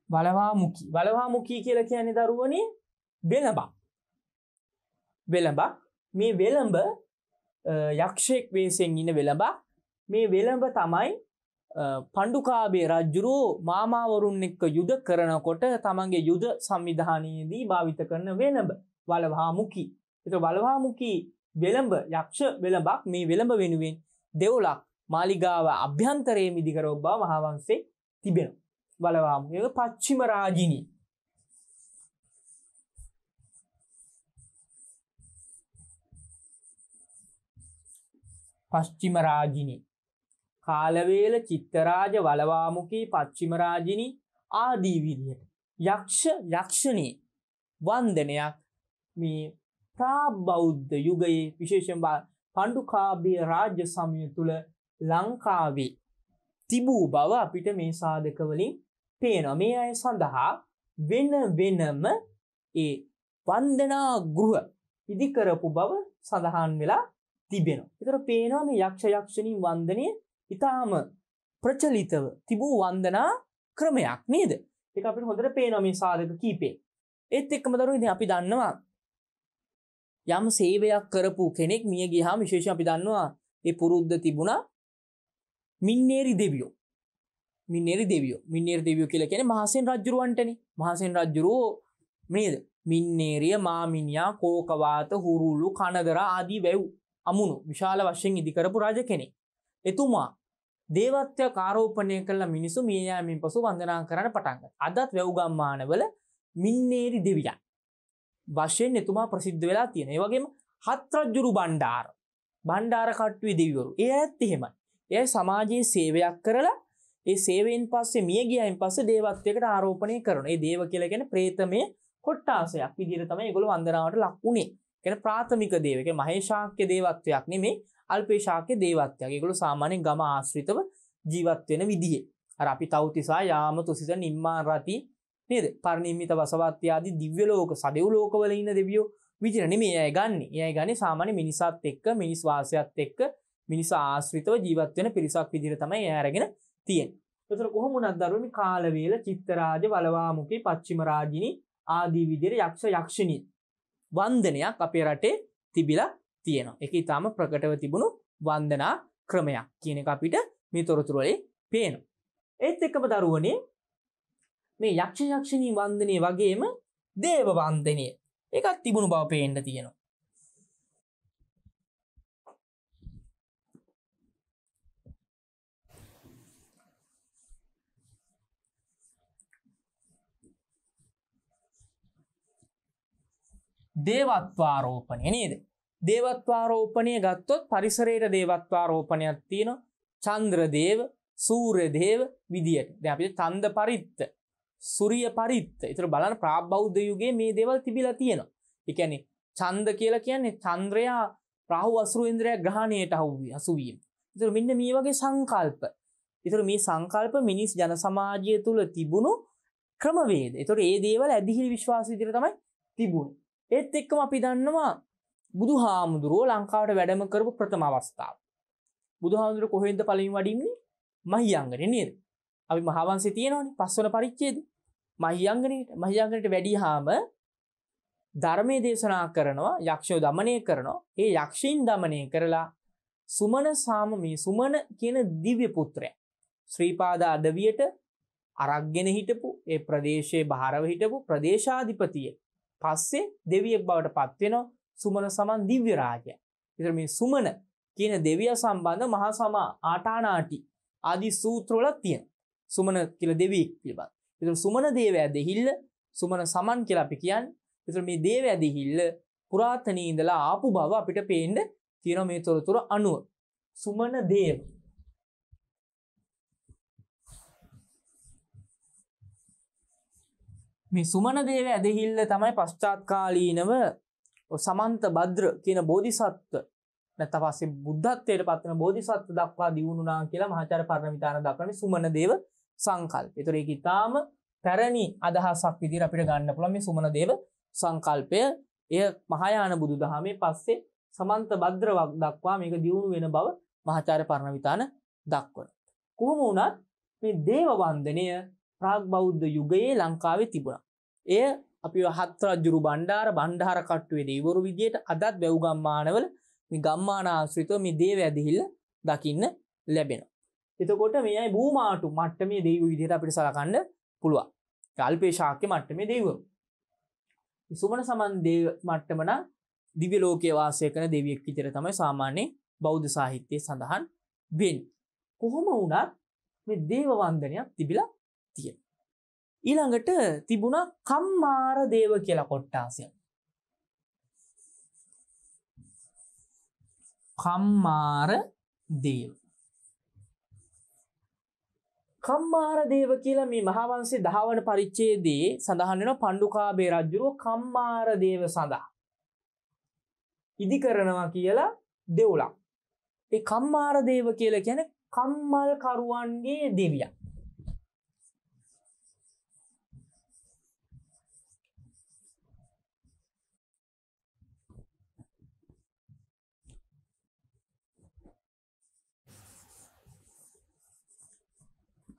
වලවහා මුඛී කියලා කියන්නේ දරුවනේ වෙලඹක්. මේ වෙලඹ යක්ෂයෙක් වෙස්යෙන් ඉන්න වෙලඹක්. මේ වෙලඹ තමයි පණ්ඩුකාභය රජුරෝ මාමාවරුන් එක්ක යුද කරනකොට තමන්ගේ යුද සංවිධානයේදී භාවිත කරන වෙලඹ වලවහා මුඛී. ඒක වලවහා මුඛී වෙලඹ යක්ෂ වෙලඹක්. මේ වෙලඹ වෙනුවෙන් දෙවොලක් මාලිගාව අභ්‍යන්තරයේ මිදි කරව බව මහාවංශයේ තිබෙනවා. වලවහා මුඛී පච්චිම රාජිනී. පශ්චිම රාජිනී කාලවේල චිත්තරාජ වලවහා මුඛී පශ්චිම රාජිනී ආදී විදිහට යක්ෂණී වන්දනයක් මේ ප්‍රාබෞද්ධ යුගයේ විශේෂයෙන්ම පණ්ඩුකාභය රාජ්‍ය සමය තුල ලංකාවේ තිබූ බව අපිට මේ සාධක වලින් පේනවා. මේ අය සඳහා වෙනම ඒ වන්දනා ගෘහ ඉදි කරපු බව සඳහන් වෙලා තිබෙනවා. ඒතර පේනවා මේ යක්ෂණී වන්දනය ඊටාම ප්‍රචලිතව තිබූ වන්දනා ක්‍රමයක් නේද? ඒක අපිට හොඳට පේනවා මේ සාධක කීපේ. ඒත් එක්කම දරුවෝ ඉතින් අපි දන්නවා යම් සේවයක් කරපු කෙනෙක් මිය ගියාම විශේෂයෙන් අපි දන්නවා ඒ පුරුද්ද තිබුණා මින්නේරි දෙවියෝ. මින්නේරි දෙවියෝ කියලා කියන්නේ මහසෙන් රජුරවන්ටනේ. මහසෙන් රජුරෝ නේද? මින්නේරිය, මාමිනියා, කෝකවාත, හුරුළු, කනදර ආදී වැව් අමුණු විශාල වශයෙන් ඉදි කරපු රජ කෙනෙක්. එතුමා දේවත්වයක් ආරෝපණය කළ මිනිසු මිය යාමෙන් පසු වන්දනා කරන්න පටන් ගත්තා. අදත් වැව් ගම්මානවල මින්නේරි දෙවියන් වශයෙන් එතුමා ප්‍රසිද්ධ වෙලා තියෙනවා. ඒ වගේම හත් රජුරු බණ්ඩාර කට්ටුවේ දෙවිවරු. ඒ ඇත්ත එහෙමයි. ඒ සමාජයේ සේවයක් කරලා ඒ සේවයෙන් පස්සේ මිය ගියයින් පස්සේ දේවත්වයකට ආරෝපණය කරනවා. ඒ දේව කියලා කියන්නේ ප්‍රේතමේ කොට්ටාසයක් විදිහට තමයි ඒගොල්ලෝ වන්දනාවට ලක් වුණේ. කියන්නේ ප්‍රාථමික දේව. ඒ කියන්නේ මහේශාක්‍ය දේවත්වයක් නෙමෙයි අල්පේශාක්‍ය දේවත්වයක්. ඒගොල්ලෝ සාමාන්‍යයෙන් ගම ආශ්‍රිතව ජීවත් වෙන විදිහේ. අර අපි තව්තිසා යාම තුසිත නිම්මාන රති නේද? පරිනිම්මිත වසවත්ති ආදී දිව්‍ය ලෝක සදෙව් ලෝකවල ඉන්න දෙවියෝ විදිහට නෙමෙයි අය ගන්නෙ. අය ගන්නේ සාමාන්‍ය මිනිසත් එක්ක මිනිස් වාසයත් එක්ක මිනිසා ආශ්‍රිතව ජීවත් වෙන පිරිසක් විදිහට තමයි අය අරගෙන තියෙන්නේ. ඒතර කොහොම වුණත් දරුවෝ මේ කාලවේල චිත්තරාජ වලවහා මුඛී පච්චිම රාජිනී ආදී විදිහට යක්ෂණී වන්දනයක් අපේ රටේ තිබිලා තියෙනවා. ඒක ඊටාම ප්‍රකටව තිබුණු වන්දනා ක්‍රමයක් කියන එක අපිට මේ තොරතුරු වලින් පේනවා. ඒත් එක්කම දරුවනේ මේ යක්ෂණී වන්දනයේ වගේම දේව වන්දනය එකක් තිබුණු බව පේන්න තියෙනවා. දේවත්වාරෝපණය නේද? දේවත්වාරෝපණය ගත්තොත් පරිසරයේ දේවත්වාරෝපණයක් තියෙනවා. චන්ද්‍ර දේව, සූර්ය දේව විදියට. දැන් අපිට ඡන්ද පරිත්ත, සූර්ය පරිත්ත. ඒතර බලන්න ප්‍රාග්බෞද්ධ යුගයේ මේ දේවල් තිබිලා තියෙනවා. ඒ කියන්නේ ඡන්ද කියලා කියන්නේ චන්ද්‍රයා රාහු අසුරු ඉන්ද්‍රයා ග්‍රහණයට අසු වීම. ඒතර මෙන්න මේ වගේ සංකල්ප. ඒතර මේ සංකල්ප මිනිස් ජන සමාජය තුල තිබුණු ක්‍රමවේද. ඒතර මේ දේවල් ඇදිහිලි විශ්වාස විදිහට තමයි තිබුණේ. ඒත් එක්කම අපි දන්නවා බුදුහාමුදුරුවෝ ලංකාවට වැඩම කරපු ප්‍රථම අවස්ථාව. බුදුහාමුදුරුවෝ කොහෙන්ද පළමුව වඩින්නේ? මහියංගනේ නේද? අපි මහාවංශයේ තියෙනවනේ පස්වන පරිච්ඡේදය. මහියංගනේට වැඩියාම ධර්මයේ දේශනා කරනවා, යක්ෂයෝ দমনය කරනවා. ඒ යක්ෂයින් দমনය කරලා සුමන සාමමී සුමන කියන දිව්‍ය පුත්‍රයා ශ්‍රීපාද අඩවියට අරක්ගෙන හිටපු ඒ ප්‍රදේශයේ බාහිරව හිටපු ප්‍රදේශාධිපතිය පස්සේ දෙවියෙක් බවට පත් වෙනවා සුමන සමන් දිව්‍ය රාජයා. ඒතර මේ සුමන කියන දෙවියා සම්බන්ධ මහා සමා ආටානාටි ආදී සූත්‍රවල තියෙනවා. සුමන කියලා දෙවියෙක් පිළිබඳ. ඒතර සුමන දේවයා දෙහිල්ල සුමන සමන් කියලා අපි කියන්නේ. ඒතර මේ දේවයා දෙහිල්ල පුරාතනයේ ඉඳලා ආපු බව අපිට පේන්න තියෙනවා මේ තොරතුරු අනුව. සුමන දේව මේ සුමන දේව ඇදහිල්ල තමයි පශ්චාත් කාලීනව සමන්ත භද්‍ර කියන බෝධිසත්ව නැත්නම් පස්සේ බුද්ධත්වයට පත් වෙන බෝධිසත්ව දක්වා දියුණුනා කියලා මහාචාර්ය පරණවිතාන දක්වන්නේ සුමන දේව සංකල්පය. ඒතර ඒක ඊටාම පැරණි අදහසක් විදිහට අපිට ගන්න පුළුවන් මේ සුමන දේව සංකල්පය. එය මහායාන බුදුදහමේ පස්සේ සමන්ත භද්‍ර දක්වා මේක දියුණු වෙන බව මහාචාර්ය පරණවිතාන දක්වනවා. කොහොම වුණත් මේ දේව වන්දනය ප්‍රාග් බෞද්ධ යුගයේ ලංකාවේ තිබුණා. එය අපි හත් රජුරු බණ්ඩාර කට්ටුවේ දෙවිවරු විදියට අදත් වැව් ගම්මානවල මේ ගම්මාන ආශ්‍රිතව මේ දේව ඇදහිල්ල දකින්න ලැබෙනවා. එතකොට මේ අය භූමාටු මට්ටමේ දෙවිවරු විදියට අපිට සලකන්න පුළුවන්. කල්පේ ශාක්‍ය මට්ටමේ දෙවිවරු. සුමන සමන් දේව මට්ටම නම් දිව්‍ය ලෝකයේ වාසය කරන දෙවියෙක් විදියට තමයි සාමාන්‍ය බෞද්ධ සාහිත්‍යයේ සඳහන් වෙන්නේ. කොහොම වුණත් මේ දේව වන්දනයක් තිබිලා තියෙනවා. ඊළඟට තිබුණා කම්මාර දේව කියලා කොට්ටාසයක්. කම්මාර දේව. කම්මාර දේව කියලා මේ මහාවංශයේ 10 වන පරිච්ඡේදයේ සඳහන් වෙනවා පණ්ඩුකාභය රජුව කම්මාර දේව සඳහා ඉදි කරනවා කියලා දෙවුලක්. ඒ කම්මාර දේව කියලා කියන්නේ කම්මල් කරුවන්ගේ දෙවියන්.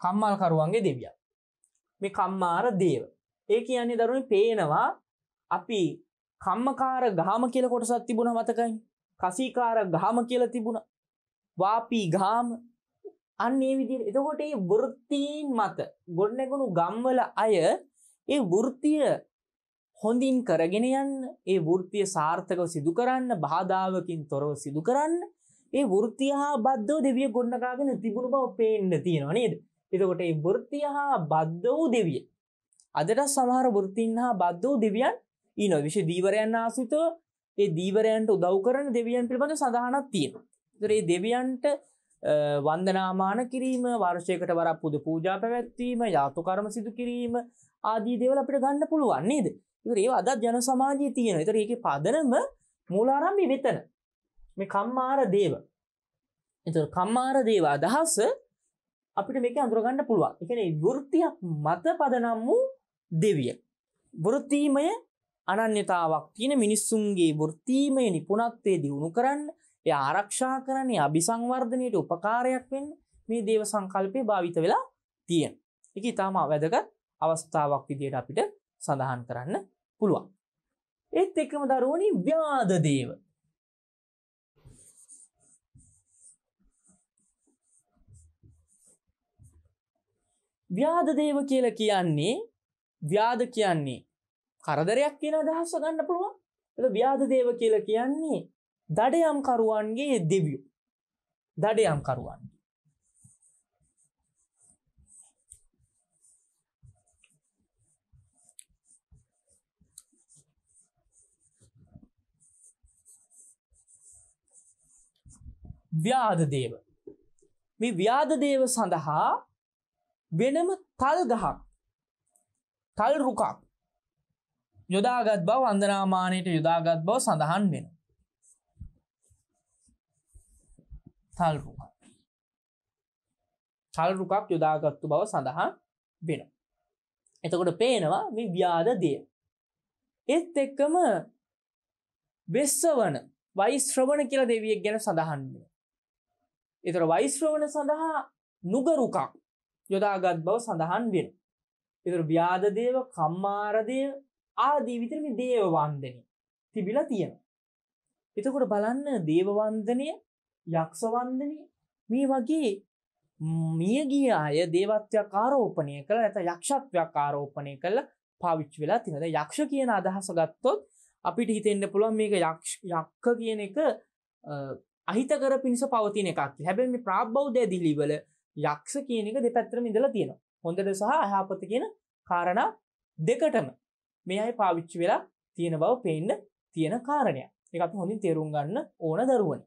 කම්මල් කරුවන්ගේ දෙවියන්. මේ කම්මාර දේව. ඒ කියන්නේ දරුවනේ පේනවා අපි කම්මකාර ගාම කියලා කොටසක් තිබුණා මතකයි. කසීකාර ගාම කියලා තිබුණා. වාපී ගාම අන්න ඒ විදිහට. එතකොට මේ වෘත්තීන් මත ගොඩනැගුණු ගම්වල අය ඒ වෘත්තිය හොඳින් කරගෙන යන්න, ඒ වෘත්තිය සාර්ථකව සිදු කරන්න, බාධාවකින් තොරව සිදු කරන්න, ඒ වෘත්තිය හා බද්ධව දෙවිය ගොඩනගාගෙන තිබුණු බව පේන්න තියෙනවා නේද? එතකොට මේ වෘත්තිය හා බද්ධ වූ දෙවිය. අදට සමහර වෘත්තීන් හා බද්ධ වූ දෙවියන් ඉන්නවා. විශේෂ දීවරයන් ආශ්‍රිතව ඒ දීවරයන්ට උදව් කරන දෙවියන් පිළිබඳ සඳහනක් තියෙනවා. ඒතර මේ දෙවියන්ට වන්දනාමාන කිරීම, වර්ෂයකට වරක් පුද පූජා පැවැත්වීම, යාතු කර්ම සිදු කිරීම ආදී දේවල් අපිට ගන්න පුළුවන් නේද? ඒතර ඒවා අදත් ජන සමාජයේ තියෙනවා. ඒතර ඒකේ පදනම මූලාරම්භය මෙතන. මේ කම්මාර දේව. ඒතර කම්මාර දේව අදහස අපිට මේක අඳුර ගන්න පුළුවන්. ඒ කියන්නේ වෘත්තියක් මත පදනම් වූ දෙවිය. වෘත්තීමය අනන්‍යතාවක් තියෙන මිනිස්සුන්ගේ වෘත්තීමය නිපුණත්වයේ දියුණු කරන්න, ඒ ආරක්ෂා කරන්න, ඒ අபிසංවර්ධනයට උපකාරයක් වෙන්න මේ දේව සංකල්පය භාවිත වෙලා තියෙනවා. ඒක ඊටාම වැදගත් අවස්ථාවක් විදියට අපිට සඳහන් කරන්න පුළුවන්. ඒත් එක්කම දරුවනි ව්‍යාධ දේව. ව්‍යාධ දේව කියලා කියන්නේ ව්‍යාධ කියන්නේ කරදරයක් කියන අදහස ගන්න පුළුවන්. ඒක ව්‍යාධ දේව කියලා කියන්නේ දඩයම් කරුවන්ගේ දෙවියෝ. දඩයම් කරුවන්. ව්‍යාධ දේව. මේ ව්‍යාධ දේව සඳහා වෙනම තල් ගහක් තල් රුකක් යොදාගත් බව වන්දනාමානයට යොදාගත් බව සඳහන් වෙනවා. තල් රුකක්. තල් රුකක් යොදාගත්තු බව සඳහන් වෙනවා. එතකොට පේනවා මේ ව්‍යාධ දේව. ඒත් එක්කම වෙස්සවන වෛශ්‍රවණ කියලා දෙවියෙක් ගැන සඳහන් වෙනවා. ඒතර වෛශ්‍රවණ සඳහා නුග රුකක් යොදාගත් බව සඳහන් වෙනවා. ඒතර ව්‍යාධ දේව, කම්මාර දේව ආදී විතර මේ දේව වන්දනය තිබිලා තියෙනවා. එතකොට බලන්න දේව වන්දනය, යක්ෂ වන්දනය මේ වගේ මියගිය අය දේවත්වයක් ආරෝපණය කළා නැත්නම් යක්ෂත්වයක් ආරෝපණය කළා පාවිච්චි වෙලා තියෙනවා. දැන් යක්ෂ කියන අදහස ගත්තොත් අපිට හිතෙන්න පුළුවන් මේක යක්ක කියන එක අහිතකර පිණිස පවතින එකක් කියලා. හැබැයි මේ ප්‍රාග්බෞද්ධ ඇදිලි වල යක්ෂ කියන එක දෙපැත්තටම ඉඳලා තියෙනවා. හොඳට සහ අයහපත කියන කාරණා දෙකටම මේ අය පාවිච්චි වෙලා තියෙන බව පේන්න තියෙන කාරණයක්. ඒක අපි හොඳින් තේරුම් ගන්න ඕන දරුවනේ.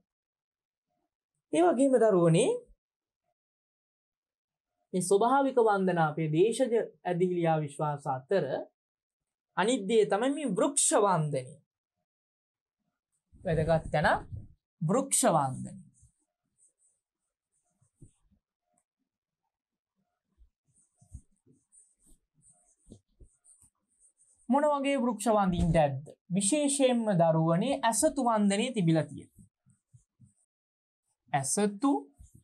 ඒ වගේම දරුවනේ මේ ස්වභාවික වන්දනා අපේ දේශජ ඇදිලියා විශ්වාස අතර අනිත් දේ තමයි මේ වෘක්ෂ වන්දනය. වැදගත් තැන වෘක්ෂ වන්දනය. මොන වගේ වෘක්ෂ වන්දින්නටද? විශේෂයෙන්ම දරුවනේ ඇසතු වන්දනයේ තිබිලා තියෙනවා. ඇසතු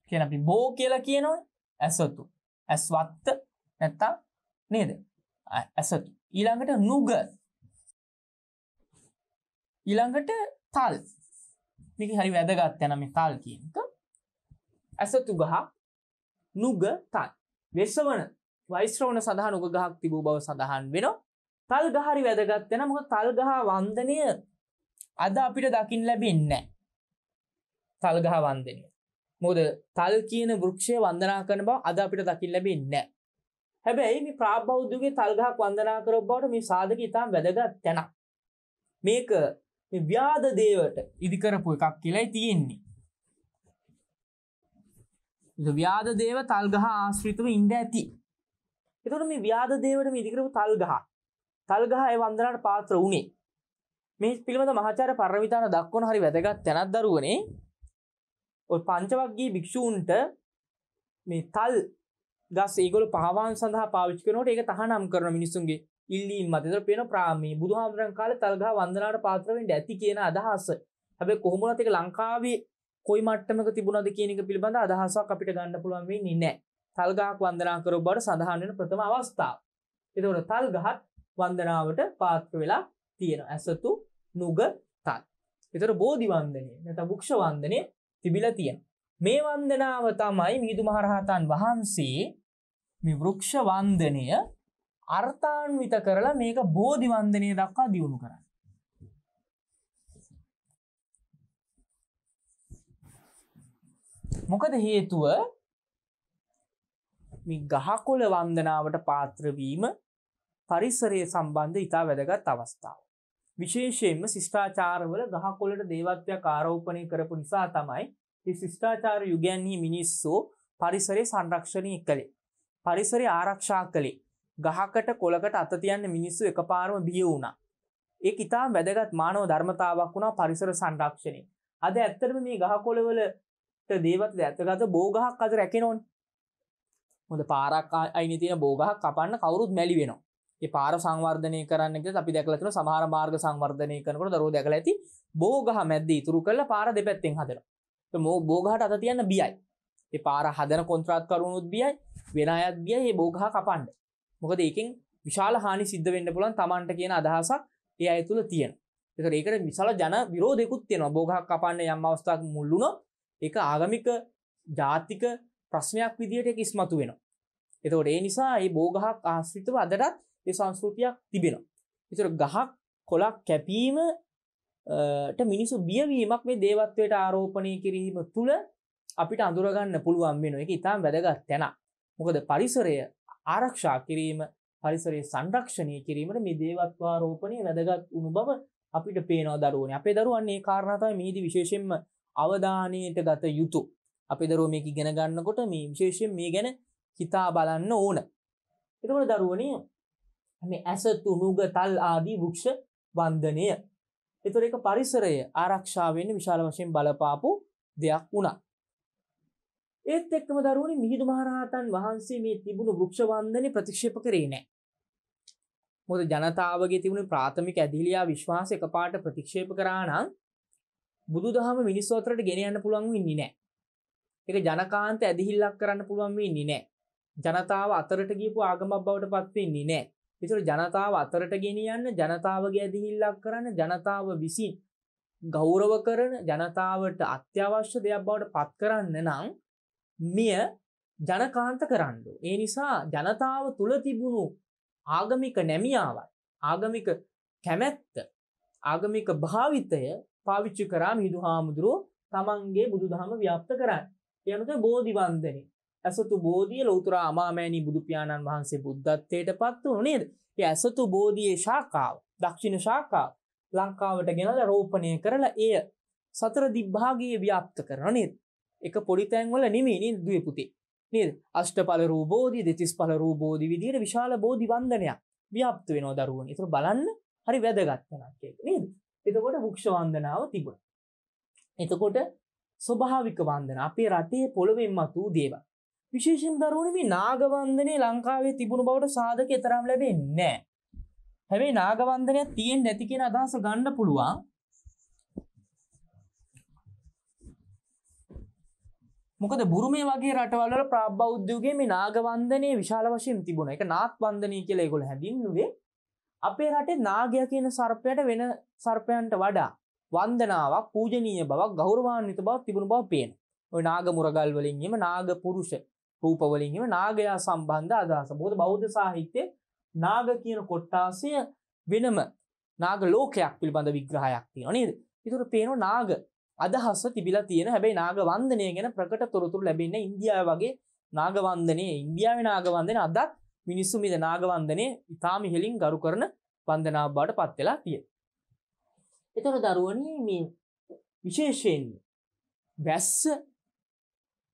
කියන අපි බෝ කියලා කියනවනේ. ඇසතු. ඇස්වත්ත නැත්තම් නේද? ඇසතු. ඊළඟට නුග. ඊළඟට තල්. මේක හරි වැදගත් යන මේ තල් කියන එක. ඇසතු ගහ, නුග, තල්. වෙස්සවන වෛශ්‍රවණ සඳහා නුග ගහක් තිබූ බව සඳහන් වෙනවා. තල් ගහ හරි වැදගත් වෙනවා. මොකද තල් ගහ වන්දනය අද අපිට දකින්න ලැබෙන්නේ නැහැ. තල් ගහ වන්දනය. මොකද තල් කියන වෘක්ෂය වන්දනා කරන බව අද අපිට දකින්න ලැබෙන්නේ නැහැ. හැබැයි මේ ප්‍රාග්බෞද්ධගේ තල් ගහක් වන්දනා කරව බවට මේ සාධකය ඉතාම වැදගත් තැනක්. මේක මේ ව්‍යාධ දේවට ඉදි කරපු එකක් කියලායි තියෙන්නේ. ඒ ව්‍යාධ දේව තල් ගහ ආශ්‍රිතව ඉඳ ඇති. ඒතකොට මේ ව්‍යාධ දේවට මේ ඉදි කරපු තල් ගහ ඒ වන්දනාවට පාත්‍ර වුණේ. මේ පිළිබඳ මහාචාර්ය පරණවිතාන දක්වන හරි වැදගත් තැනක් දරුවනේ. ඔය පංචවග්ගී භික්ෂූන්ට මේ තල් ගස් ඒගොල්ලෝ පහවාන් සඳහා පාවිච්චි කරනකොට ඒක තහනම් කරන මිනිස්සුන්ගේ ඉල්ලීම් මත. ඒතර පේන ප්‍රාමී බුදුහාමුදුරන් කාලේ තල් ගහ වන්දනාවට පාත්‍ර වෙන්න ඇති කියන අදහස. හැබැයි කොහොම වුණත් ඒක ලංකාවේ කොයි මට්ටමක තිබුණාද කියන එක පිළිබඳ අදහසක් අපිට ගන්න පුළුවන් වෙන්නේ නැහැ. තල් ගහක් වන්දනා කරව බවට සඳහන් වෙන ප්‍රථම අවස්ථාව. ඒතකොට තල් ගහත් වන්දනාවට පාත්‍ර වෙලා තියෙනවා. ඇසතු, නුග, තල්. ඒතර බෝධි වන්දනය නැත්නම් වෘක්ෂ වන්දනය තිබිලා තියෙනවා. මේ වන්දනාව තමයි මිහිඳු මහරහතන් වහන්සේ මේ වෘක්ෂ වන්දනය අර්ථාන්විත කරලා මේක බෝධි වන්දනය දක්වා දියුණු කරන්නේ. මොකද හේතුව මේ ගහකොළ වන්දනාවට පාත්‍ර වීම පරිසරයේ සම්බන්ධ ඉතා වැදගත් අවස්ථාවක්. විශේෂයෙන්ම ශිෂ්ටාචාරවල ගහකොළට දේවත්වයක් ආරෝපණය කරපු නිසා තමයි මේ ශිෂ්ටාචාර යුගයන්හි මිනිස්සු පරිසරයේ සංරක්ෂණය කළේ. පරිසරය ආරක්ෂා කළේ. ගහකට කොළකට අත තියන්න මිනිස්සු එකපාරම බිය වුණා. ඒක ඉතාම වැදගත් මානව ධර්මතාවක් වුණා පරිසර සංරක්ෂණය. අද ඇත්තටම මේ ගහකොළවලට දේවත්වය ඇතගත බෝ ගහක් අද රැකෙනෝනේ. මොකද පාරක් අයිනේ තියෙන බෝ ගහක් කපන්න කවුරුත් මැලි වෙනවා. ඒ පාර සංවර්ධනය කරන්න කියලා අපි දැකලා තියෙනවා සමහර මාර්ග සංවර්ධනය කරනකොට දරුවෝ දැකලා ඇති බෝ ගහ මැද්දේ ඉතුරු කරලා පාර දෙපැත්තෙන් හදනවා. ඒ බෝ ගහට අත තියන්න බියයි. ඒ පාර හදන කොන්ත්‍රාත්කරුවනුත් බියයි, වෙන අයත් බියයි මේ බෝ ගහ කපන්න. මොකද ඒකෙන් විශාල හානි සිද්ධ වෙන්න පුළුවන් Tamanට කියන අදහසක් ඒ අය තුල තියෙනවා. ඒතර ඒකට විශාල ජන විරෝධයකුත් තියෙනවා. බෝ ගහක් කපන්න යම් අවස්ථාවක මුල් වුණොත් ඒක ආගමික ජාතික ප්‍රශ්නයක් විදියට ඒක ඉස්මතු වෙනවා. ඒතකොට ඒ නිසා මේ බෝ ගහක් ආශ්‍රිතව අදටත් ඒ සංස්කෘතියක් තිබෙනවා. ඒතර ගහක් කොළක් කැපීමට මිනිසු බියවීමක් මේ දේවත්වයට ආරෝපණය කිරීම තුළ අපිට අඳුර ගන්න පුළුවන් වෙනවා. ඒක ඉතාම වැදගත් තැනක්. මොකද පරිසරය ආරක්ෂා කිරීම, පරිසරයේ සංරක්ෂණය කිරීමට මේ දේවත්ව ආරෝපණය වැදගත් වුණු බව අපිට පේනවා දරුවනේ. අපේ දරුවන් මේ කාරණා තමයි මෙහිදී විශේෂයෙන්ම අවධානයට ගත යුතු. අපේ දරුවෝ මේක ඉගෙන ගන්නකොට මේ විශේෂයෙන් මේ ගැන හිතා බලන්න ඕන. එතකොට දරුවනේ මේ ඇසතු නුග තල් ආදී වෘක්ෂ වන්දනය. ඒතර ඒක පරිසරය ආරක්ෂා වෙන්න විශාල වශයෙන් බලපාපු දෙයක් වුණා. ඒත් එක්කම දරුවනේ මිහිඳු මහරහතන් වහන්සේ මේ තිබුණු වෘක්ෂ වන්දනේ ප්‍රතික්ෂේප කරේ නැහැ. මොකද ජනතාවගේ තිබුණු ප්‍රාථමික ඇදහිලියා විශ්වාසය එකපාරට ප්‍රතික්ෂේප කරා නම් බුදුදහම මිනිස්සු අතරට ගෙන යන්න පුළුවන් වෙන්නේ නැහැ. ඒක ජනකාන්ත ඇදහිල්ලක් කරන්න පුළුවන් වෙන්නේ නැහැ. ජනතාව අතරට ගියපු ආගමක් බවට පත් වෙන්නේ නැහැ. ඒතර ජනතාව අතරට ගෙන යන්න, ජනතාවගේ ඇදහිල්ලක් කරන්න, ජනතාව විසින් ගෞරව කරන, ජනතාවට අත්‍යවශ්‍ය දෙයක් බවට පත් කරන්න නම් මෙය ජනකාන්ත කරන්න. ඒ නිසා ජනතාව තුල තිබුණු ආගමික නැමියාවයි, ආගමික කැමැත්ත, ආගමික භාවිතය පාවිච්චි කරා මිහිඳු හාමුදුරුවෝ තමන්ගේ බුදුදහම ව්‍යාප්ත කරන්න. ඒ අනුව බෝධි වන්දනේ. ඇසතු බෝධිය ලෞතර අමාමෑණී බුදු පියාණන් වහන්සේ බුද්ධත්වයට පත් වුණා නේද? ඒ ඇසතු බෝධියේ ශාඛාව, දක්ෂිණ ශාඛාව ලංකාවට ගෙනලා රෝපණය කරලා එය සතර දිග්භාගයේ ව්‍යාප්ත කරනවා නේද? එක පොඩි තැන්වල නෙමෙයි නේද දුවේ පුතේ. නේද? අෂ්ටඵල රූප බෝධි, දෙතිස්ඵල රූප බෝධි විදියට විශාල බෝධි වන්දනයක් ව්‍යාප්ත වෙනවා දරුවනේ. ඒතර බලන්න හරි වැදගත් වෙනක් ඒක නේද? එතකොට වෘක්ෂ වන්දනාව තිබුණා. එතකොට ස්වභාවික වන්දනා අපේ රටේ පොළවෙන් මතු දේවල්. විශේෂයෙන් දරුවනේ මේ නාග වන්දනේ ලංකාවේ තිබුණු බවට සාධක තරම් ලැබෙන්නේ නැහැ. හැබැයි නාග වන්දනයක් තියෙන්නේ නැති කියන අදහස ගන්න පුළුවන්. මොකද බුරුමේ වගේ රටවල් වල ප්‍රාබ්බෞද්ධයෝගේ මේ නාග වන්දනේ විශාල වශයෙන් තිබුණා. ඒක නාත් වන්දනය කියලා ඒගොල්ලෝ හැඳින්නුවේ. අපේ රටේ නාගයා කියන සර්පයට වෙන සර්පයන්ට වඩා වන්දනාවක්, පූජනීය බවක්, ගෞරවාන්විත බවක් තිබුණු බව පේනවා. ඔය නාග මුරගල් වලින් එීම නාග පුරුෂ රූප වලින් එීම නාගයා සම්බන්ධ අදහස. මොකද බෞද්ධ සාහිත්‍යයේ නාග කියන කොටාසය වෙනම නාග ලෝකයක් පිළිබඳ විග්‍රහයක් තියෙනවා නේද? ඒතර පේනවා නාග අදහස තිබිලා තියෙන. හැබැයි නාග වන්දනය ගැන ප්‍රකට තොරතුරු ලැබෙන්නේ ඉන්දියාව වගේ නාග වන්දනයේ. ඉන්දියාවේ නාග වන්දනය අදත් මිනිස්සු මේ නාග වන්දනයේ ඉතාම ඉහළින් ගරු කරන වන්දනාවක් බවට පත් වෙලා තියෙනවා. ඒතර දරුවනේ මේ විශේෂයෙන් වැස්ස,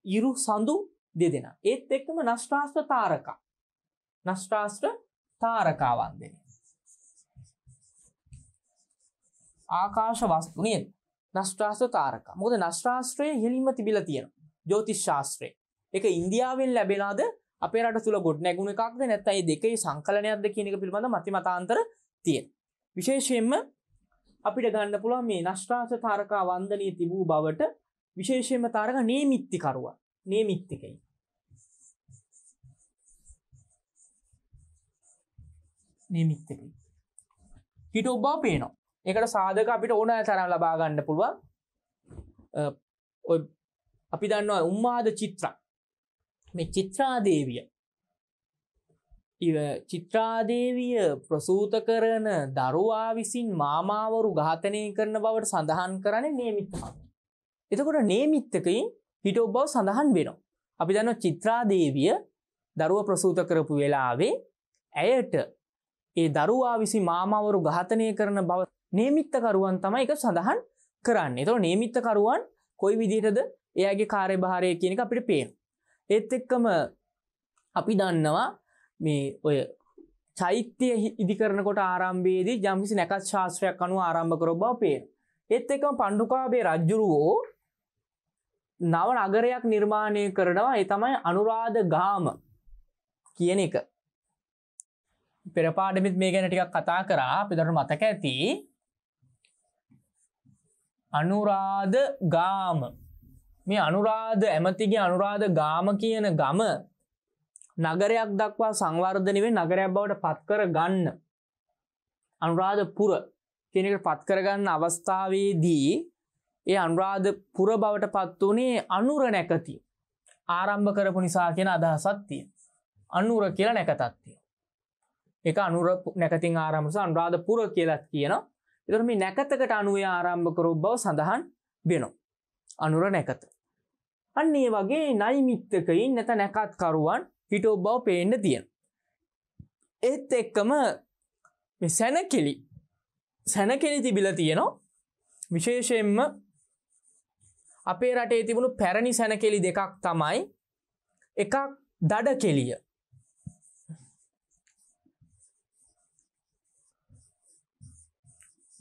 ඉරු, සඳු දෙදෙනා. ඒත් එක්කම නෂ්ටාස්ත්‍ර තාරකා. නෂ්ටාස්ත්‍ර තාරකා වන්දනය. ආකාශ වස්තු නේද? නෂ්ටාස්ත්‍ර තාරකා. මොකද නෂ්ටාස්ත්‍රයේ ඉහළින්ම තිබිලා තියෙනවා. ජ්‍යොතිෂ් ශාස්ත්‍රය. ඒක ඉන්දියාවෙන් ලැබෙනාද අපේ රට තුල ගොඩ නැගුණ එකක්ද නැත්නම් මේ දෙකේ සංකලනයක්ද කියන එක පිළිබඳව මතිමතාන්තර තියෙනවා. විශේෂයෙන්ම අපිට ගන්න පුළුවන් මේ නෂ්ටාස්ත්‍ර තාරකා වන්දනයේ තිබූ බවට විශේෂයෙන්ම තාරකා නේමිත්තිකරුවා. නේමිත්තිකයි. නේමිත්තිකයි. හිට ඔබ පේනවා. ඒකට සාධක අපිට ඕන තරම් ලබා ගන්න පුළුවන්. ඔය අපි දන්නවා උම්මාද චිත්‍රා. මේ චිත්‍රාදේවිය. චිත්‍රාදේවිය ප්‍රසූත කරන දරුවා විසින් මාමාවරු ඝාතනය කරන බවට සඳහන් කරන්නේ නේමිත්තකම. එතකොට නේමිත්තකයින් හිට ඔබ සඳහන් වෙනවා. අපි දන්නවා චිත්‍රාදේවිය දරුවා ප්‍රසූත කරපු වෙලාවේ ඇයට ඒ දරුවා විසින් මාමාවරු ඝාතනය කරන බව නේමිත්තකරුවන් තමයි ඒක සඳහන් කරන්නේ. ඒතකොට නේමිත්තකරුවන් කොයි විදිහටද එයාගේ කාර්යභාරය කියන එක අපිට පේනවා. ඒත් එක්කම අපි දන්නවා මේ ඔය චෛත්‍ය ඉදි කරනකොට ආරම්භයේදී යම්කිසි නැකත් ශාස්ත්‍රයක් අනුව ආරම්භ කරව බව පේනවා. ඒත් එක්කම පණ්ඩුකාභය රජුරෝ නව නගරයක් නිර්මාණය කරනවා. ඒ තමයි අනුරාධගාම කියන එක. පෙර පාඩමෙත් මේ ගැන ටිකක් කතා කරා. අපිට මතක ඇති අනුරාධගාම. මේ අනුරාධ ඇමතිගේ අනුරාධගාම කියන ගම නගරයක් දක්වා සංවර්ධනය වෙන නගරයක් බවට පත් කර ගන්න අනුරාධපුර කියන එකට පත් කර ගන්න අවස්ථාවේදී ඒ අනුරාධපුර බවට පත් වුණේ අනුර නැකතිය ආරම්භ කරපු නිසා කියන අදහසක් තියෙනවා. අනුර කියලා නැකතක් තියෙනවා. ඒක අනුර නැකතින් ආරම්භ නිසා අනුරාධපුර කියලා කියනවා. ඒතර මේ නැකතකට අනුව ආරම්භ කරව බව සඳහන් වෙනවා. අනුර නැකත. අන්න ඒ වගේ නෛමිත්තකයින් නැත නැකත් කරුවන් හිටෝ බව පේන්න තියෙනවා. ඒත් එක්කම මේ සැනකෙලි තිබිලා තියෙනවා. විශේෂයෙන්ම අපේ රටේ තිබුණු පැරණි සැනකෙලි දෙකක් තමයි එකක් දඩකෙලිය.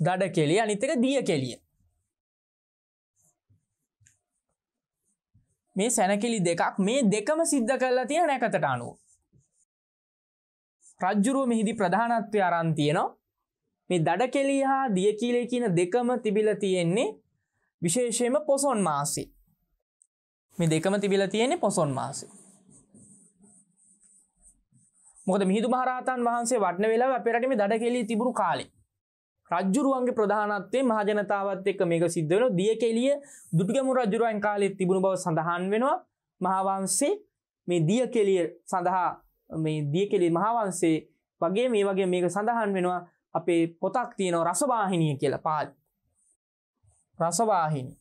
දඩ කෙලිය අනිත් එක දිය කෙලිය. මේ සැනකිලි දෙකක් මේ දෙකම සිද්ධ කරලා තියෙන නැකතට අනුව. රජ්ජුරුව මෙහිදී ප්‍රධානත්වය අරන් තියෙනවා. මේ දඩ කෙලිය හා දිය කෙලිය කියන දෙකම තිබිලා තියෙන්නේ විශේෂයෙන්ම පොසොන් මාසේ. මේ දෙකම තිබිලා තියෙන්නේ පොසොන් මාසේ. මොකද මිහිඳු මහරහතන් වහන්සේ වඩන වෙලාව අපේ රටේ මේ දඩ කෙලිය තිබුණු කාලේ. රජ්ජුරුවන්ගේ ප්‍රධානත්වයෙන් මහ ජනතාවත් එක්ක මේක සිද්ධ වෙනවා. දිය කෙලිය දුටුගැමුණු රජුරුවන් කාලේ තිබුණු බව සඳහන් වෙනවා. මහාවංශේ මේ දිය කෙලිය සඳහා මේ දිය කෙලිය මහාවංශේ වගේ මේ වගේ මේක සඳහන් වෙනවා. අපේ පොතක් තියෙනවා රසවාහිනිය කියලා පාළි. රසවාහිනිය.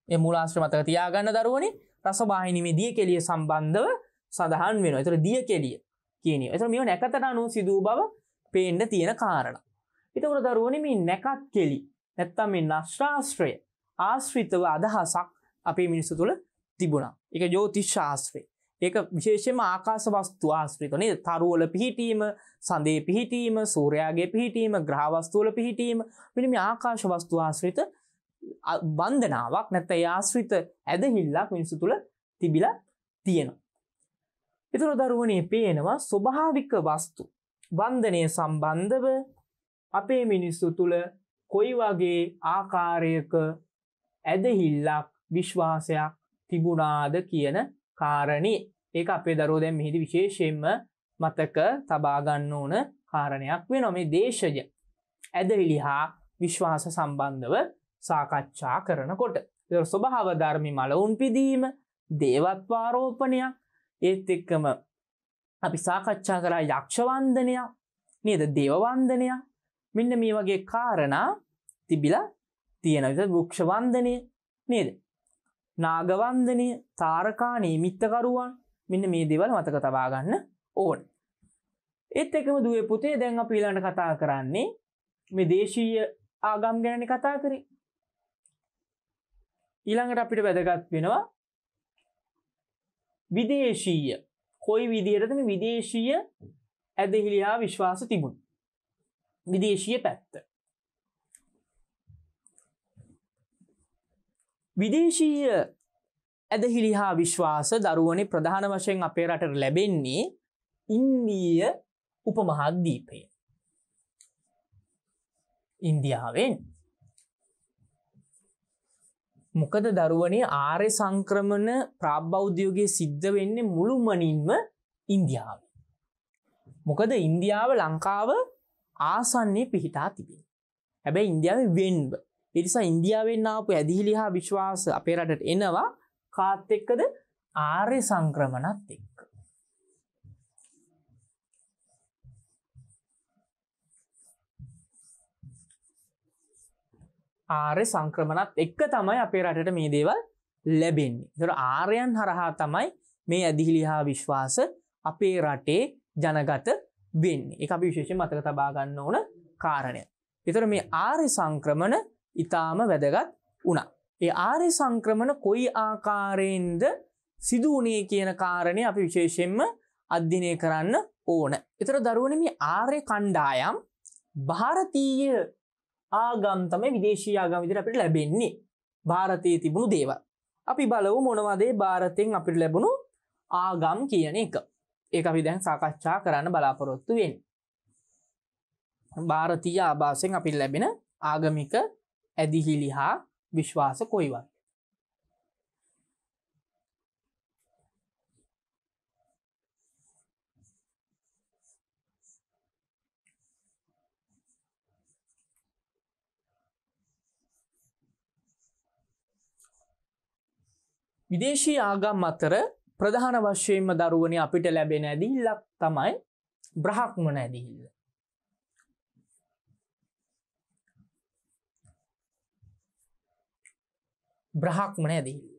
ඒ මූලාශ්‍ර මතක තියාගන්න දරුවනේ රසවාහිනිය මේ දිය කෙලිය සම්බන්ධව සඳහන් වෙනවා. ඒතර දිය කෙලිය කියන්නේ. ඒතර මේව නැකතට අනුව සිදු වූ බව පේන්න තියෙන කාරණා. එතකොට දරුවනේ මේ නැකත් කෙලි නැත්තම් මේ නෂ්ටාශ්‍රය ආශ්‍රිතව අදහසක් අපේ මිනිස්සු තුළ තිබුණා. ඒක ජ්‍යොතිෂ ශාස්ත්‍රය. ඒක විශේෂයෙන්ම ආකාශ වස්තු ආශ්‍රිත නේද? තරු වල පිහිටීම, සඳේ පිහිටීම, සූර්යාගේ පිහිටීම, ග්‍රහ වස්තු වල පිහිටීම. මෙන්න මේ ආකාශ වස්තු ආශ්‍රිත වන්දනාවක් නැත්නම් ඒ ආශ්‍රිත ඇදහිල්ලක් මිනිස්සු තුළ තිබිලා තියෙනවා. ඒතර දරුවනේ පේනවා ස්වභාවික වස්තු වන්දනය සම්බන්ධව අපේ මිනිස්සු තුළ කොයි වගේ ආකාරයක ඇදහිල්ලක් විශ්වාසයක් තිබුණාද කියන කාරණේ. ඒක අපේ දරුවෝ දැන් මෙහිදී විශේෂයෙන්ම මතක තබා ගන්න ඕන කාරණයක් වෙනවා. මේ දේශජ ඇදහිලි හා විශ්වාස සම්බන්ධව සාකච්ඡා කරනකොට ඒක ස්වභාව ධර්මී මලවුන් පිදීම, දේවත්වාරෝපණයක්, ඒත් එක්කම අපි සාකච්ඡා කරා යක්ෂ වන්දනයක් නේද? දේව වන්දනයක්. මෙන්න මේ වගේ කාරණා තිබිලා තියෙනවා. ඒක වෘක්ෂ වන්දනය නේද? නාග වන්දනය, තාරකා නිමිත්තකරුවන්. මෙන්න මේ දේවල් මතක තබා ගන්න ඕන. ඒත් එක්කම දුවේ පුතේ දැන් අපි ඊළඟට කතා කරන්නේ මේ දේශීය ආගම් ගැනනේ කතා කරේ. ඊළඟට අපිට වැදගත් වෙනවා විදේශීය. කොයි විදිහටද මේ විදේශීය ඇදහිලි හා විශ්වාස තිබුණේ? විදේශීය පැත්ත. විදේශීය ඇදහිලි හා විශ්වාස දරුවනේ ප්‍රධාන වශයෙන් අපේ රටට ලැබෙන්නේ ඉන්දීය උපමහද්වීපයේ. ඉන්දියාවෙන්. මොකද දරුවනේ ආර්ය සංක්‍රමණ ප්‍රාබ්බෞද්ධ යුගයේ සිද්ධ වෙන්නේ මුළුමනින්ම ඉන්දියාවේ. මොකද ඉන්දියාව ලංකාව ආසන්නයේ පිහිටා තිබෙනවා. හැබැයි ඉන්දියාවේ වෙන්ව. ඒ නිසා ඉන්දියාවෙන් ආපු ඇදහිලි හා විශ්වාස අපේ රටට එනවා කාත් එක්කද? ආර්ය සංක්‍රමණත් එක්ක. ආර්ය සංක්‍රමණත් එක්ක තමයි අපේ රටට මේ දේවල් ලැබෙන්නේ. ඒතර ආර්යයන් හරහා තමයි මේ ඇදහිලි හා විශ්වාස අපේ රටේ ජනගත වෙන්නේ. ඒක අපි විශේෂයෙන් මතක තබා ගන්න ඕන කාරණයක්. ඒතර මේ ආර්ය සංක්‍රමණ ඊටාම වැදගත් වුණා. ඒ ආර්ය සංක්‍රමණ කොයි ආකාරයෙන්ද සිදු වුණේ කියන කාරණේ අපි විශේෂයෙන්ම අධ්‍යයනය කරන්න ඕන. ඒතර දරුවනේ මේ ආර්ය කණ්ඩායම් ಭಾರತೀಯ ආගම් තමයි විදේශීය ආගම් විදිහට අපිට ලැබෙන්නේ. ಭಾರತයේ තිබුණු දේවල්. අපි බලමු මොනවද ಭಾರතෙන් අපිට ලැබුණු ආගම් කියන එක. ඒක අපි දැන් සාකච්ඡා කරන්න බලාපොරොත්තු වෙන්නේ. ಭಾರತೀಯ ආభాසයෙන් අපිට ලැබෙන ආගමික ඇදහිලි හා විශ්වාස කොයි වගේ? විදේශී ආගම් අතර ප්‍රධාන වශයෙන්ම දරුවනේ අපිට ලැබෙන ඇදහිල්ලක් තමයි බ්‍රාහ්මණ ඇදහිල්ල. බ්‍රාහ්මණ ඇදහිල්ල.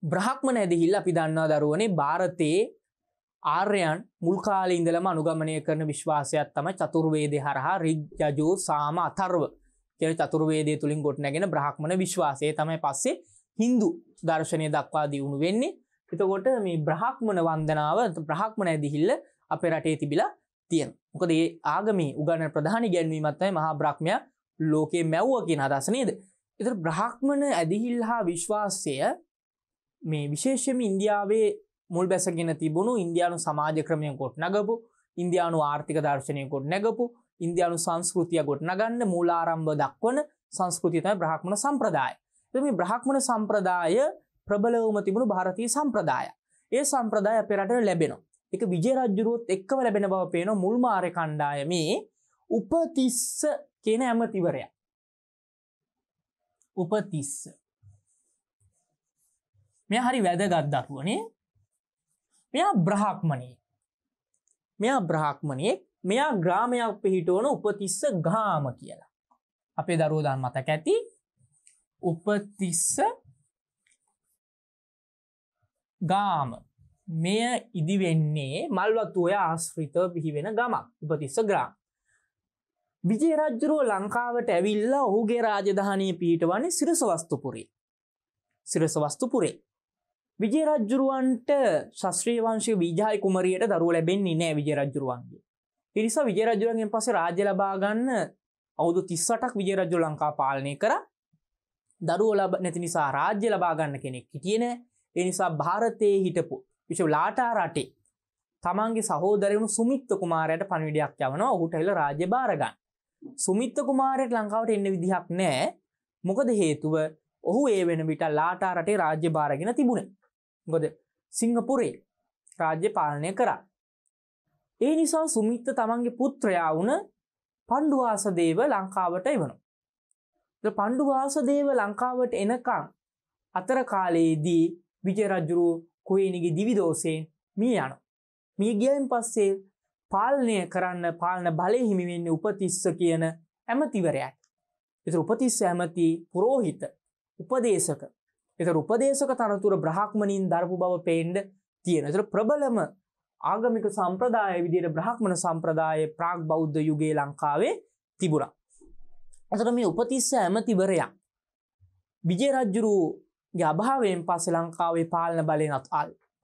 බ්‍රාහ්මණ ඇදහිල්ල අපි දන්නවා දරුවනේ ಭಾರತයේ ආර්යයන් මුල් කාලේ ඉඳලම අනුගමනය කරන විශ්වාසයක් තමයි චතුර්වේදය හරහා ඍග් යජුර් සාම අථර්ව කියන චතුර්වේදය තුලින් ගොඩනැගෙන බ්‍රාහ්මණ විශ්වාසය තමයි පස්සේ හින්දු දර්ශනය දක්වා දියුණු වෙන්නේ. එතකොට මේ බ්‍රාහ්මණ වන්දනාව බ්‍රාහ්මණ ඇදහිල්ල අපේ රටේ තිබිලා තියෙනවා. මොකද මේ ආගමේ උගන්වන ප්‍රධාන ඉගැන්වීමක් තමයි මහා බ්‍රහ්මයා ලෝකේ මැව්වා කියන අදහස නේද? ඒතර බ්‍රාහ්මණ ඇදහිල්ල හා විශ්වාසය මේ විශේෂයෙන්ම ඉන්දියාවේ මුල් බැසගෙන තිබුණු ඉන්දියානු සමාජ ක්‍රමයෙන් ගොඩනගපු ඉන්දියානු ආර්ථික දර්ශනයෙන් ගොඩනගපු ඉන්දියානු සංස්කෘතිය ගොඩනගන්න මූලාරම්භ දක්වන සංස්කෘතිය තමයි බ්‍රාහ්මණ සම්ප්‍රදාය. එතකොට මේ බ්‍රාහ්මණ සම්ප්‍රදාය ප්‍රබලවම තිබුණු ಭಾರತೀಯ සම්ප්‍රදාය. ඒ සම්ප්‍රදාය අපේ රටේ ලැබෙනවා. ඒක විජය රජුරුවත් එක්කම ලැබෙන බව පේන මුල්ම ආර්ය කණ්ඩායමේ උපතිස්ස කියන ඇමතිවරයා. උපතිස්ස. මෙයා හරි වැදගත් දරුවනේ. මෙයා බ්‍රාහ්මණයෙක්. මෙයා ග්‍රාමයක් පිහිටවන උපතිස්ස ගාම කියලා. අපේ දරුවෝ දැන් මතක ඇති. උපතිස්ස ගාම. මෙය ඉදි වෙන්නේ මල්වතුය ආශ්‍රිතව බිහි වෙන ගමක්. උපතිස්ස ග්‍රාම. විජය රජුරුව ලංකාවට ඇවිල්ලා ඔහුගේ රාජධානිය පිහිටවන්නේ සිරසවස්තුපුරේ. සිරසවස්තුපුරේ. විජය රජුරුවන්ට ශාස්ත්‍රීය වංශීය විජය කුමරියට දරුවෝ ලැබෙන්නේ නැහැ විජය රජුරුවන්ගේ. ඒ නිසා විජය රජුරුවන්ගෙන් පස්සේ රාජ්‍ය ලබා ගන්න අවුරුදු 38ක් විජය රජු ලංකාව පාලනය කරා. දරුවෝ නැති නිසා රාජ්‍ය ලබා ගන්න කෙනෙක් හිටියේ නැහැ. ඒ නිසා ಭಾರತයේ හිටපු විශේෂ ලාටා රටේ තමන්ගේ සහෝදරයුණු සුමිත්ත කුමාරයාට පණිවිඩයක් යවනවා ඔහුට ඇවිල්ලා රාජ්‍ය බාර ගන්න. සුමිත්ත කුමාරයාට ලංකාවට එන්න විදිහක් නැහැ. මොකද හේතුව ඔහු ඒ වෙන විට ලාටා රටේ රාජ්‍ය බාරගෙන තිබුණේ. මොකද සිංගප්පූරේ රාජ්‍ය පාලනය කරා. ඒ නිසා සුමිත්ත තමන්ගේ පුත්‍රයා වුණ පණ්ඩුවාසදේව ලංකාවට එවනවා. පණ්ඩුවාසදේව ලංකාවට එනකම් අතර කාලයේදී විජය රජුරුව කුවේණිගේ දිවිදෝෂයෙන් මිය යනවා. මිය ගියන් පස්සේ පාලනය කරන්න පාලන බලය හිමි වෙන්නේ උපතිස්ස කියන ඇමතිවරයාට. ඒතර උපතිස්ස ඇමති පුරෝහිත උපදේශක. ඒතර උපදේශක තනතුර බ්‍රාහ්මණීන් දරපු බව පේන්න තියෙනවා. ඒතර ප්‍රබලම ආගමික සම්ප්‍රදාය විදිහට බ්‍රාහ්මණ සම්ප්‍රදාය ප්‍රාග් බෞද්ධ යුගයේ ලංකාවේ තිබුණා. ඒතර මේ උපතිස්ස ඇමතිවරයා විජය රජුගේ අභාවයෙන් පස්සේ ලංකාවේ පාලන බලයෙන්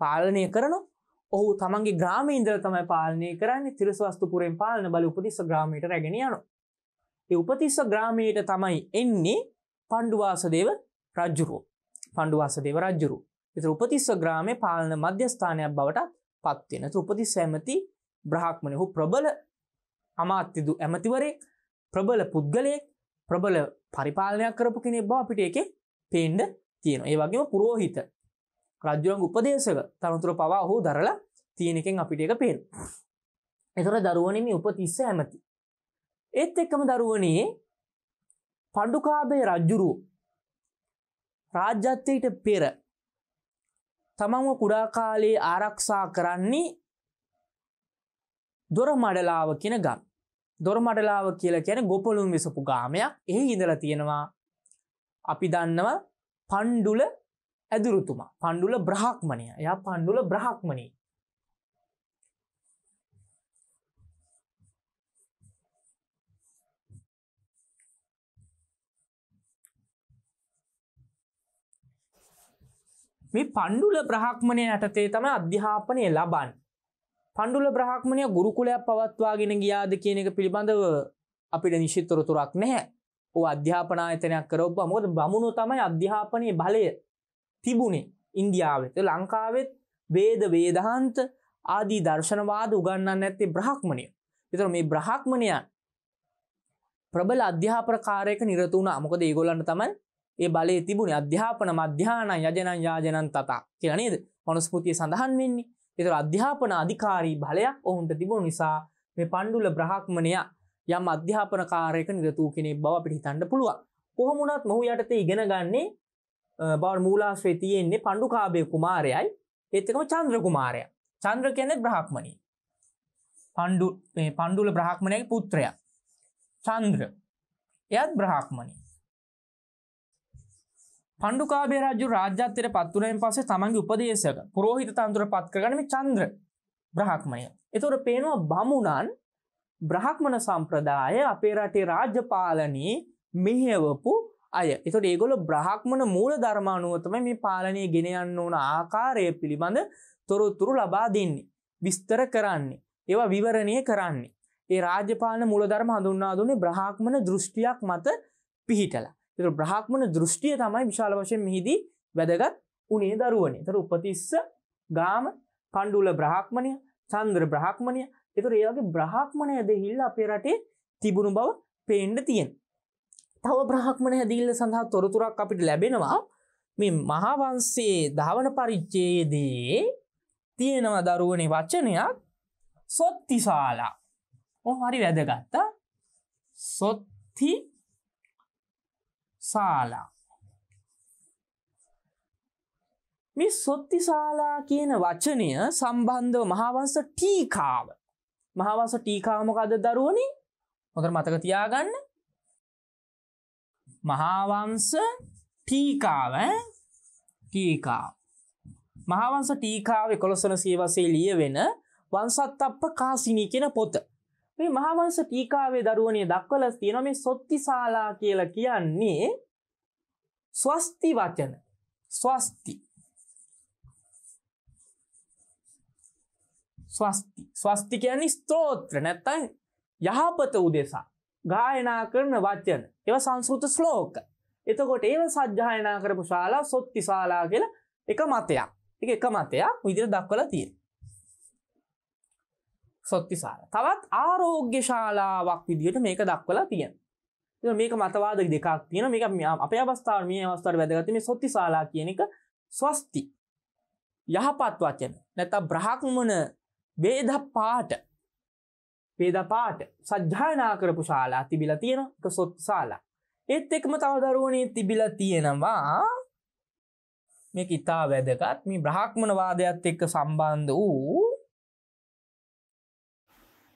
පාලනය කරනවා. ඔහු තමන්ගේ ග්‍රාමයේ ඉඳලා තමයි පාලනය කරන්නේ. තිරසවස්තුපුරෙන් පාලන බල උපතිස්ස ග්‍රාමයට රැගෙන යනවා. ඒ උපතිස්ස ග්‍රාමයට තමයි එන්නේ පණ්ඩුවාසදේව රජුරුව. පණ්ඩුවාසදේව රජුරුව. ඒතර උපතිස්ස ග්‍රාමයේ පාලන මධ්‍යස්ථානයක් බවට පත් වෙන. ඒතර උපතිස්ස ඇමති බ්‍රාහ්මණය. ඔහු ප්‍රබල අමාත්‍ය ඇමතිවරයෙක්, ප්‍රබල පුද්ගලයෙක්, ප්‍රබල පරිපාලනයක් කරපු කෙනෙක් බව අපිට ඒකේ පේන්න තියෙනවා. ඒ වගේම පුරෝහිත රජුගේ උපදේශක තනතුර පවා ඔහු දරලා තියෙන එකෙන් අපිට ඒක පේනවා. ඒතර දරුවනේ මේ උපතිස්ස ඇමති. ඒත් එක්කම දරුවනේ පණ්ඩුකාභය රජුරුව රාජ්‍යත්වයට පෙර තමන්ව කුඩා කාලේ ආරක්ෂා කරන්නේ දොරමඩලාව කියන ගම. දොරමඩලාව කියලා කියන්නේ ගොපලුන් විසපු ගාමයක්. එහි ඉඳලා තියෙනවා අපි දන්නවා පණ්ඩුල ඇදුරුතුමා. පණ්ඩුල බ්‍රාහ්මණයා. එයා පණ්ඩුල බ්‍රාහ්මණී. මේ පණ්ඩුල බ්‍රාහ්මණය යටතේ තමයි අධ්‍යාපනය ලබන්නේ. පණ්ඩුල බ්‍රාහ්මණය ගුරුකුලයක් පවත්වාගෙන ගියාද කියන එක පිළිබඳව අපිට නිශ්චිත තොරතුරක් නැහැ. ਉਹ අධ්‍යාපන ආයතනයක් කරවපුවා. මොකද බමුණෝ තමයි අධ්‍යාපනයේ බලය තිබුණේ ඉන්දියාවෙත්. ලංකාවෙත් වේද වේදාන්ත ආදී දර්ශනවාද උගන්වන්නේ නැත්තේ බ්‍රාහ්මණය. ඒතර මේ බ්‍රාහ්මණයන් ප්‍රබල අධ්‍යාපන කාර්යයක නිරත වුණා. මොකද ඒගොල්ලන්ට තමයි ඒ බලය තිබුණේ. අධ්‍යාපන මධ්‍යාන යජනං යාජනං තත කියලා නේද? මනුස්මෘතියේ සඳහන් වෙන්නේ. ඒතර අධ්‍යාපන අධිකාරී බලයක් ඔවුන්ට තිබුණු නිසා මේ පණ්ඩුල බ්‍රාහ්මණයා යම් අධ්‍යාපන කාර්යයක නිරත වූ කෙනෙක් බව අපිට හිතන්න පුළුවන්. කොහොම වුණත් මොහු යටතේ ඉගෙන ගන්නේ බව මූලාශ්‍රයේ තියෙන්නේ පණ්ඩුකාභය කුමාරයයි ඒත් එක්කම චන්ද්‍ර කුමාරයා. චන්ද්‍ර කියන්නේ බ්‍රාහ්මණී. පණ්ඩුල බ්‍රාහ්මණයාගේ පුත්‍රයා. චන්ද්‍ර එයත් බ්‍රාහ්මණී. පණ්ඩුකාභය රජු රාජ්‍යත්වයට පත් වුණායින් පස්සේ තමන්ගේ උපදේශක පුරෝහිත තනතුර පත් කරගන්න මේ චන්ද්‍ර බ්‍රාහ්මණය. ඒතකොට පේනවා බමුණන් බ්‍රාහ්මණ සම්ප්‍රදාය අපේ රටේ රාජ්‍ය පාලනයේ මෙහෙවපු අය. ඒතකොට ඒගොල්ලෝ බ්‍රාහ්මණ මූල ධර්ම අනුව තමයි මේ පාලනය ගෙන යන්න ඕන ආකාරය පිළිබඳ තොරතුරු ලබා දෙන්නේ. විස්තර කරන්නේ. ඒවා විවරණය කරන්නේ. ඒ රාජ්‍ය පාලන මූලධර්ම හඳුන්වා දුන්නේ බ්‍රාහ්මණ දෘෂ්ටියක් මත පිහිටලා. ඒතර බ්‍රාහ්මණ දෘෂ්ටිය තමයි විශාල වශයෙන් මෙහිදී වැදගත් උනේ දරුවනේ. ඒතර උපතිස්ස, ගාම, කණ්ඩුල බ්‍රාහ්මණය, චන්ද්‍ර බ්‍රාහ්මණය. ඒතර ඒ වගේ බ්‍රාහ්මණ හැදහිල්ල අපේ රටේ තිබුණු බව පේන්න තියෙනවා. තව බ්‍රාහ්මණ හැදහිල්ල සඳහා තොරතුරක් අපිට ලැබෙනවා. මේ මහා වංශයේ ධාවන පරිච්ඡේදයේ තියෙනවා දරුවනේ වචනයක් සොත්තිශාලා. හරි වැදගත්. සොත්තිශාලා. මේ සොත්තිශාලා කියන වචනය සම්බන්ධව මහාවංශ ටීකාව. මහාවංශ ටීකාව මොකද්ද දරුවනේ? හොඳට මතක තියාගන්න. මහාවංශ ටීකාව ටීකාව. මහාවංශ ටීකාව 11 වන සියවසේ ලියවෙන වංශත්තප්ප කාසිනී කියන පොත. මේ මහාවංශ ටීකාවේ දරුවනේ දක්වලා තියෙනවා මේ සොත්තිශාලා කියලා කියන්නේ ස්වස්ති වචන. ස්වස්ති. ස්වස්ති. ස්වස්ති කියන්නේ ස්තෝත්‍ර නැත්නම් යහපත උදෙසා ගායනා කරන වචන. ඒවා සංස්කෘත ශ්ලෝක. එතකොට ඒව සජ්ජායනා කරපු ශාලා සොත්තිශාලා කියලා එක මතයක්. එක මතයක් විදිහට දක්වලා තියෙනවා. සොත්තිශාලා. තවත් ආරෝග්‍ය ශාලාවක් විදිහට මේක දක්වලා තියෙනවා. මේක මතවාද දෙකක් තියෙනවා. මේක අපේ අවස්ථාවේ මේ අවස්ථාවේ වැදගත් මේ සොත්තිශාලා කියන එක ස්වස්ති යහපත් වචන. නැත්නම් බ්‍රාහ්මණ වේද පාඨ සජ්ජායනා කරපු ශාලා තිබිලා තියෙනවා. ඒක සොත්තිශාලා. ඒත් එක්කම තව දරුවනේ තිබිලා තියෙනවා මේක ඉතා වැදගත් මේ බ්‍රාහ්මණ වාදයත් එක්ක සම්බන්ධ වූ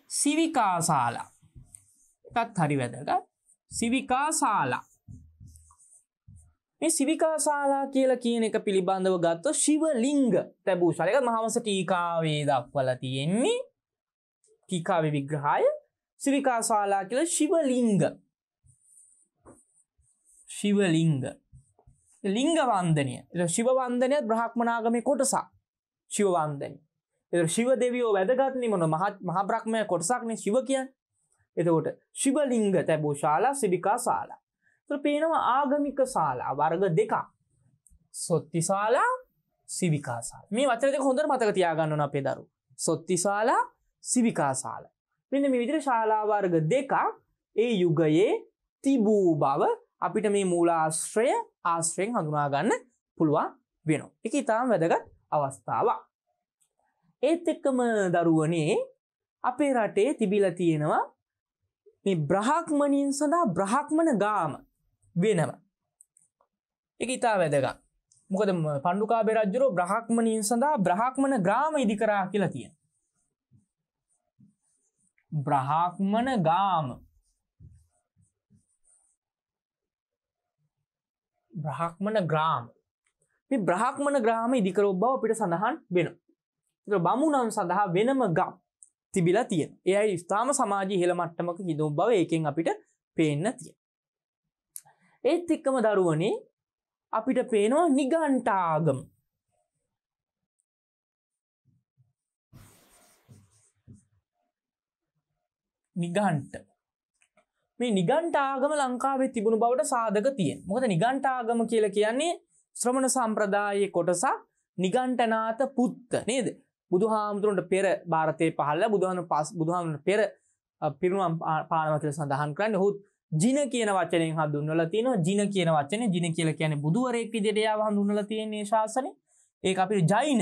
සිවිකා ශාලා. ඒකත් හරි වැදගත්. සිවිකා ශාලා. මේ සිවිකා ශාලා කියලා කියන එක පිළිබඳව ගත්තොත් ශිවලිංග තැබූ ශාලා. ඒක මහාවංශ ටීකාවේ දක්වලා තියෙන්නේ. ටීකාවේ විග්‍රහය සිවිකා ශාලා කියලා ශිවලිංග. ශිවලිංග. ලිංග වන්දනය. ඒක ශිව වන්දනයත් බ්‍රාහ්මණාගමේ කොටසක්. ශිව වන්දනය. ඒක ශිව දෙවියෝ වැදගත්නේ මොන මහා බ්‍රහ්මයා කොටසක්නේ ශිව කියන්නේ. එතකොට ශිවලිංග තැබූ ශාලා සිවිකා ශාලා. ඒතර පේනවා ආගමික ශාලා වර්ග දෙකක්. සොත්තිශාලා, සිවිකා ශාලා. මේ වචන දෙක හොඳට මතක තියාගන්න ඕන අපේ දරුවෝ. සොත්තිශාලා, සිවිකා ශාලා. මෙන්න මේ විදිහට ශාලා වර්ග දෙකක් ඒ යුගයේ තිබූ බව අපිට මේ ආශ්‍රයෙන් හඳුනා ගන්න පුළුවන් වෙනවා. ඒක ඊටාම වැදගත් අවස්ථාවක්. ඒත් එක්කම දරුවනේ අපේ රටේ තිබිලා තියෙනවා මේ බ්‍රාහ්මණීන් සඳහා බ්‍රාහ්මණ ගාම වෙනවා. ඒක ඊටා වැදගත්. මොකද පණ්ඩුකාභය රජුරෝ බ්‍රාහ්මණීන් සඳහා බ්‍රාහ්මණ ග්‍රාම ඉදි කරා කියලා තියෙනවා. බ්‍රාහ්මණ ගාම. බ්‍රාහ්මණ ග්‍රාම. මේ බ්‍රාහ්මණ ග්‍රාම ඉදි කරව බව අපිට සඳහන් වෙනවා. ඒක බමුණන් සඳහා වෙනම ගම් තිබිලා තියෙනවා. ඒ අය ඉස්ලාම සමාජයේ ඉහළ මට්ටමක හිඳුම් බව ඒකෙන් අපිට පේන්න තියෙනවා. ඒත් එක්කම දරුවනේ අපිට පේනවා නිගණ්ඨාගම. නිගණ්ඨ. මේ නිගණ්ඨාගම ලංකාවේ තිබුණු බවට සාධක තියෙනවා. මොකද නිගණ්ඨාගම කියලා කියන්නේ ශ්‍රමණ සම්ප්‍රදායේ කොටසක්. නිගණ්ඨනාත පුත්ත නේද? බුදුහාමුදුරන්ට පෙර ಭಾರತයේ පහළ බුදුහාමුදුරන්ට පෙර පිරිනුවම් පානවා කියලා සඳහන් කරන්නේ. ඔහු ජින කියන වචනයෙන් හඳුන්වලා තිනවා. ජින කියන වචනේ ජින කියලා කියන්නේ බුදුවරයෙක් විදිහට යාව හඳුන්වලා තියෙන මේ ශාසනය. ඒක අපිට ජෛන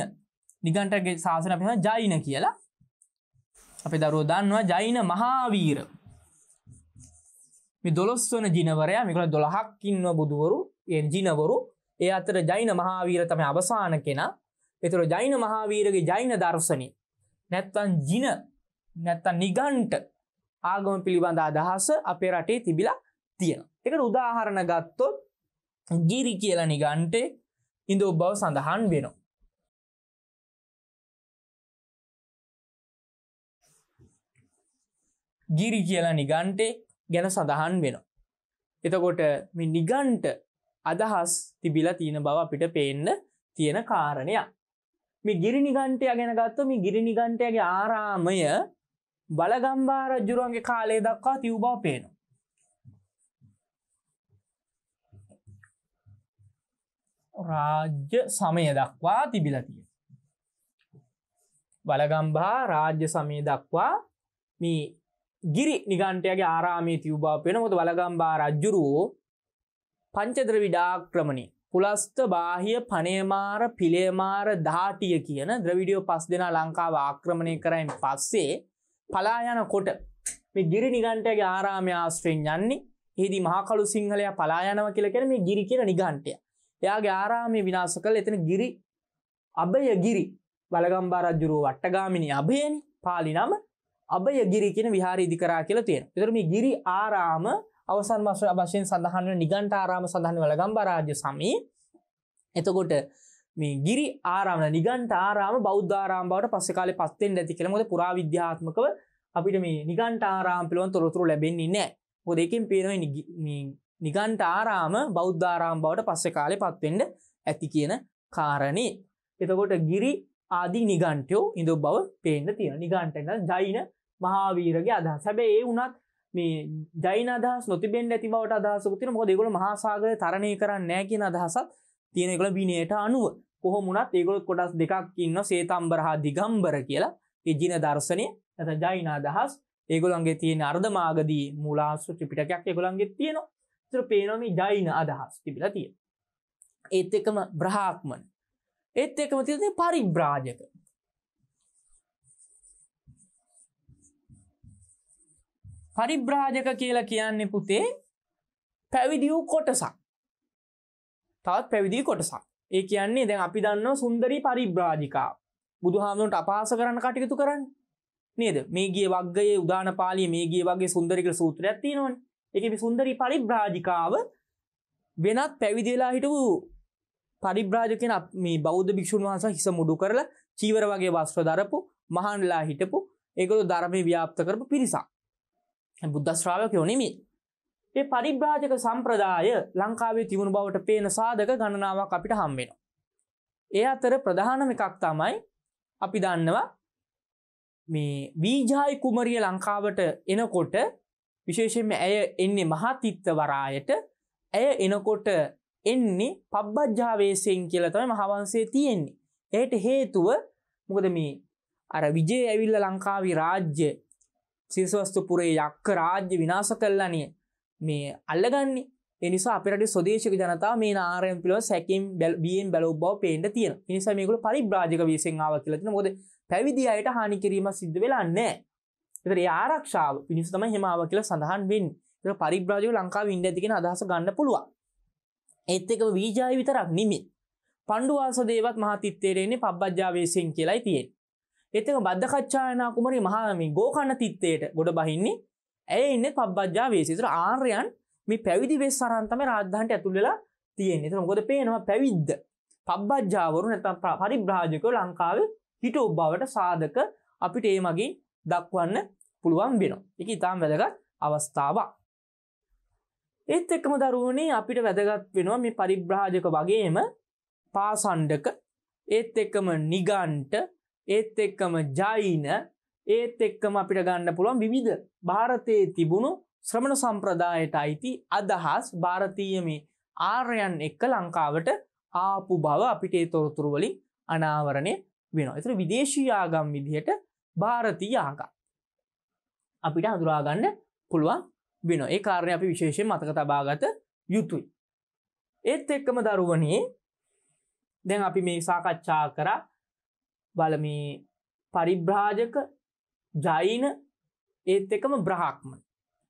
නිගණ්ඨගේ ශාසනය අපි කියනවා ජෛන කියලා. අපේ දරුවෝ දන්නවා ජෛන මහාවීර. මේ 12 වන ජිනවරයා මේගොල්ලෝ 12ක් ඉන්නව බුදුවරු ඒ ජිනවරු. ඒ අතර ජෛන මහාවීර තමයි අවසාන කෙනා. ඒතර ජෛන මහාවීරගේ ජෛන දර්ශනය නැත්තම් ජින නැත්තම් නිගණ්ඨ ආගම පිළිබඳ අදහස අපේ රටේ තිබිලා තියෙනවා. ඒකට උදාහරණ ගත්තොත් ගිරි කියලා නිගණ්ඨේ ඉඳෝ බව සඳහන් වෙනවා. ගිරි කියලා නිගණ්ඨේ ගැන සඳහන් වෙනවා. එතකොට මේ නිගණ්ඨ අදහස් තිබිලා තියෙන බව අපිට පේන්න තියෙන කාරණයක්. මේ ගිරි නිගණ්ඨය ගැන ගත්තොත් මේ ගිරි නිගණ්ඨයගේ ආරාමය බලගම්බා රජුරුවන්ගේ කාලය දක්වා තියු බව පේනවා. රාජ්‍ය සමය දක්වා තිබිලා තියෙනවා. බලගම්බා රාජ්‍ය සමය දක්වා මේ ගිරි නිගණ්ඨයගේ ආරාමයේ තියු බව පේනවා. මොකද බලගම්බා රජුරුවෝ පංචද්‍රවිඩාක්‍රමණය පුලස්ත බාහිය පනේමාර පිලේමාර දාටිය කියන ද්‍රවිඩියෝ 5 දෙනා ලංකාව ආක්‍රමණය කරයින් පස්සේ පලා යනකොට මේ ගිරි නිගණ්ඨයගේ ආරාමය ආශ්‍රයෙන් යන්නේ. එහිදී මහා කළු සිංහලයා පලා යනවා කියලා කියන්නේ මේ ගිරි කියන නිගණ්ඨය. එයාගේ ආරාමය විනාශ කළා. එතන ගිරි අභයගිරි බලගම්බා රජුරුව වට්ටගාමිනී අභයනේ පාලි නම අභයගිරි කියන විහාරය ඉදි කරා කියලා තියෙනවා. ඒතර මේ ගිරි ආරාම අවසන් වශයෙන් සඳහන් වෙන නිගණ්ඨ ආරාම සඳහන් වෙන බලගම්බා රාජ්‍ය සමයේ. එතකොට මේ ගිරි ආරාම නිගණ්ඨ ආරාම බෞද්ධ ආරාම බවට පස්සේ කාලේ පත් වෙන්න ඇති කියලා. මොකද පුරා විද්‍යාත්මකව අපිට මේ නිගණ්ඨ ආරාම පිළිබඳ තොරතුරු ලැබෙන්නේ නැහැ. මොකද ඒකෙන් පේනවා මේ නිගණ්ඨ ආරාම බෞද්ධ ආරාම බවට පස්සේ කාලේ පත් වෙන්න ඇති කියන කාරණේ. එතකොට ගිරි ආදී නිගණ්ඨයෝ ඉඳු බව පේන්න තියෙනවා. නිගණ්ඨ නම් ජෛන මහාවීරගේ අදහස. හැබැයි ඒ වුණත් මේ ජෛන අදහස් නොතිබෙන්න ඇති බවට අදහසකුත් තියෙනවා. මොකද ඒගොල්ලෝ මහා සාගරය තරණය කරන්නේ නැහැ කියන අදහසක් තියෙන. ඒගොල්ලෝ විනයට අනුව කොහොම වුණත් ඒගොල්ලෝ කොටස් දෙකක් ඉන්නවා. ශ්වේතම්බර හා දිගම්බර කියලා. ඒ ජින දර්ශනය නැත්නම් ජෛන අදහස් ඒගොල්ලන්ගේ තියෙන අර්ධමාගදී මූලාශ්‍ර ත්‍රිපිටකයක් ඒගොල්ලන්ගේ තියෙනවා. ඒතර පේනවා මේ ජෛන අදහස් තිබිලා තියෙනවා. ඒත් එක්කම බ්‍රාහ්මණ. ඒත් එක්කම තියෙන පරිබ්‍රාජක. පරිබ්‍රාජක කියලා කියන්නේ පුතේ පැවිදි වූ කොටසක්. තවත් පැවිදි කොටසක්. ඒ කියන්නේ දැන් අපි දන්නවා සුන්දරී පරිබ්‍රාජිකා. බුදුහාමුදුරන්ට අපහාස කරන්න කටයුතු කරන්නේ. නේද? මේ ගියේ වග්ගයේ උදාන පාළියේ මේ ගියේ වගේ සුන්දරී කියලා සූත්‍රයක් තියෙනවනේ. ඒකේ මේ සුන්දරී පරිබ්‍රාජිකාව වෙනත් පැවිදි වෙලා හිටපු පරිබ්‍රාජකයන් මේ බෞද්ධ භික්ෂුන් වහන්සේ හිස මුඩු කරලා චීවර වගේ වස්ත්‍ර දරපු මහාන්ලා හිටපු ඒගොල්ලෝ ධර්මයේ ව්‍යාප්ත කරපු පිරිසක්. බුද්ධ ශ්‍රාවකයෝ නෙමෙයි. මේ පරිබ්‍රාජක සම්ප්‍රදාය ලංකාවේ තිබුණු බවට පේන සාධක ගණනාවක් අපිට හම් වෙනවා. ඒ අතර ප්‍රධානම එකක් තමයි අපි දන්නවා මේ වීජායි කුමරිය ලංකාවට එනකොට විශේෂයෙන්ම ඇය එන්නේ මහාතිත්ත වරායට. ඇය එනකොට එන්නේ පබ්බජ්ජා වේසයෙන් කියලා තමයි මහාවංශයේ තියෙන්නේ. ඒකට හේතුව මොකද මේ අර විජය ඇවිල්ලා ලංකාවේ රාජ්‍ය සිරිසවස්තුපුරේ යක්ක රාජ්‍ය විනාශ කළානේ මේ අල්ලගන්නේ. ඒ නිසා අපේ රටේ ස්වදේශික ජනතාව මේ නාරයන් පිළිවෙල සැකීම් බියෙන් බැලුව බව පේන්න තියෙනවා. ඒ නිසා මේගොල්ලෝ පරිබ්‍රාජක වීසෙන් ආවා කියලා තියෙනවා. මොකද පැවිදි අයට හානි කිරීම සිද්ධ වෙලා නැහැ. ඒතර ඒ ආරක්ෂාව පිණිස තමයි එහෙම ආවා කියලා සඳහන් වෙන්නේ. ඒතර පරිබ්‍රාජකව ලංකාවේ ඉන්න ඇති කියන අදහස ගන්න පුළුවන්. ඒත් එක වීජායි විතරක් නෙමෙයි. පණ්ඩුවාසදේවත් මහතිත්තේට එන්නේ පබ්බජ්ජා වේසෙන් කියලායි තියෙන්නේ. ඒත් එක බද්දකච්චායනා කුමරිය මහා මේ ගෝකර්ණ තිත්තේට ගොඩ බහින්නේ ඇය ඉන්නේ පබ්බජ්ජා වේසෙ. ඒතර ආර්යයන් මේ පැවිදි වෙස් අරන් තමයි රාජධානියට ඇතුල් වෙලා තියෙන්නේ. ඒතර මොකද පේනවා පැවිද්ද පබ්බජ්ජාවරු නැත්නම් පරිබ්‍රාජකව ලංකාවේ හිටු බවට සාධක අපිට ඒ මගින් දක්වන්න පුළුවන් වෙනවා. ඒක ඊටාම් වැදගත් අවස්ථාවක්. ඒත් එක්කම දරුවනේ අපිට වැදගත් වෙනවා මේ පරිබ්‍රාජක වගේම පාසණ්ඩක, ඒත් එක්කම නිගණ්ඨ, ඒත් එක්කම ජෛන, ඒත් එක්කම අපිට ගන්න පුළුවන් විවිධ ಭಾರತයේ තිබුණු ශ්‍රමණ සම්ප්‍රදායට අයිති අදහස් ಭಾರತೀಯ මේ ආර්යයන් එක්ක ලංකාවට ආපු බව අපිට ඒ තොරතුරු වලින් අනාවරණය වෙනවා. ඒතර විදේශීය ආගම් විදිහට ಭಾರತೀಯ ආගම් අපිට හඳුනා ගන්න පුළුවන් වෙනවා. ඒ කාරණේ අපි විශේෂයෙන් මතක තබා ගත යුතුයි. ඒත් එක්කම දරුවනේ දැන් අපි මේ සාකච්ඡා කරා බලමේ පරිබ්‍රාජක, ජෛන, ඒත් එක්කම බ්‍රාහ්මණ.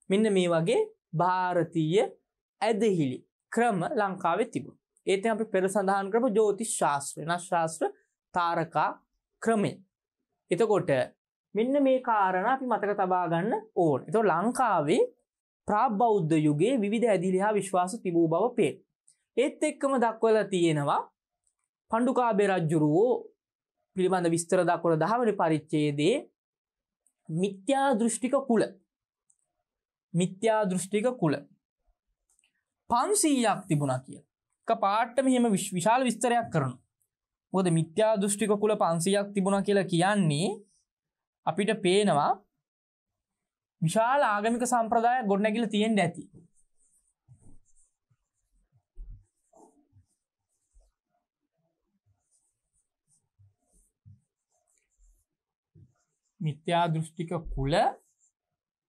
මෙන්න මේ වගේ ಭಾರತೀය ඇදහිලි ක්‍රම ලංකාවේ තිබුණා. ඒත් අපි පෙර සඳහන් කරපු ජ්‍යොතිෂ ශාස්ත්‍ර, වෙනස් ශාස්ත්‍ර, තාරකා ක්‍රමය. එතකොට මෙන්න මේ කාරණා අපි මතක තබා ගන්න ඕනේ. එතකොට ලංකාවේ ප්‍රාබ්බෞද්ධ යුගයේ විවිධ ඇදහිලි හා විශ්වාස තිබූ බව පේන. ඒත් එක්කම දක්වලා තියෙනවා පණ්ඩුකාභය රජුරෝ පිළිබඳ විස්තර දක්වන 10 වෙනි පරිච්ඡේදයේ මිත්‍යා දෘෂ්ටික කුල. මිත්‍යා දෘෂ්ටික කුල 500ක් තිබුණා කියලා. එක පාඩට මෙහෙම විශාල විස්තරයක් කරනවා. මොකද මිත්‍යා දෘෂ්ටික කුල 500ක් තිබුණා කියලා කියන්නේ අපිට පේනවා විශාල ආගමික සම්ප්‍රදායක් ගොඩනැගිලා තියෙන්න ඇති. මිත්‍යා දෘෂ්ටික කුල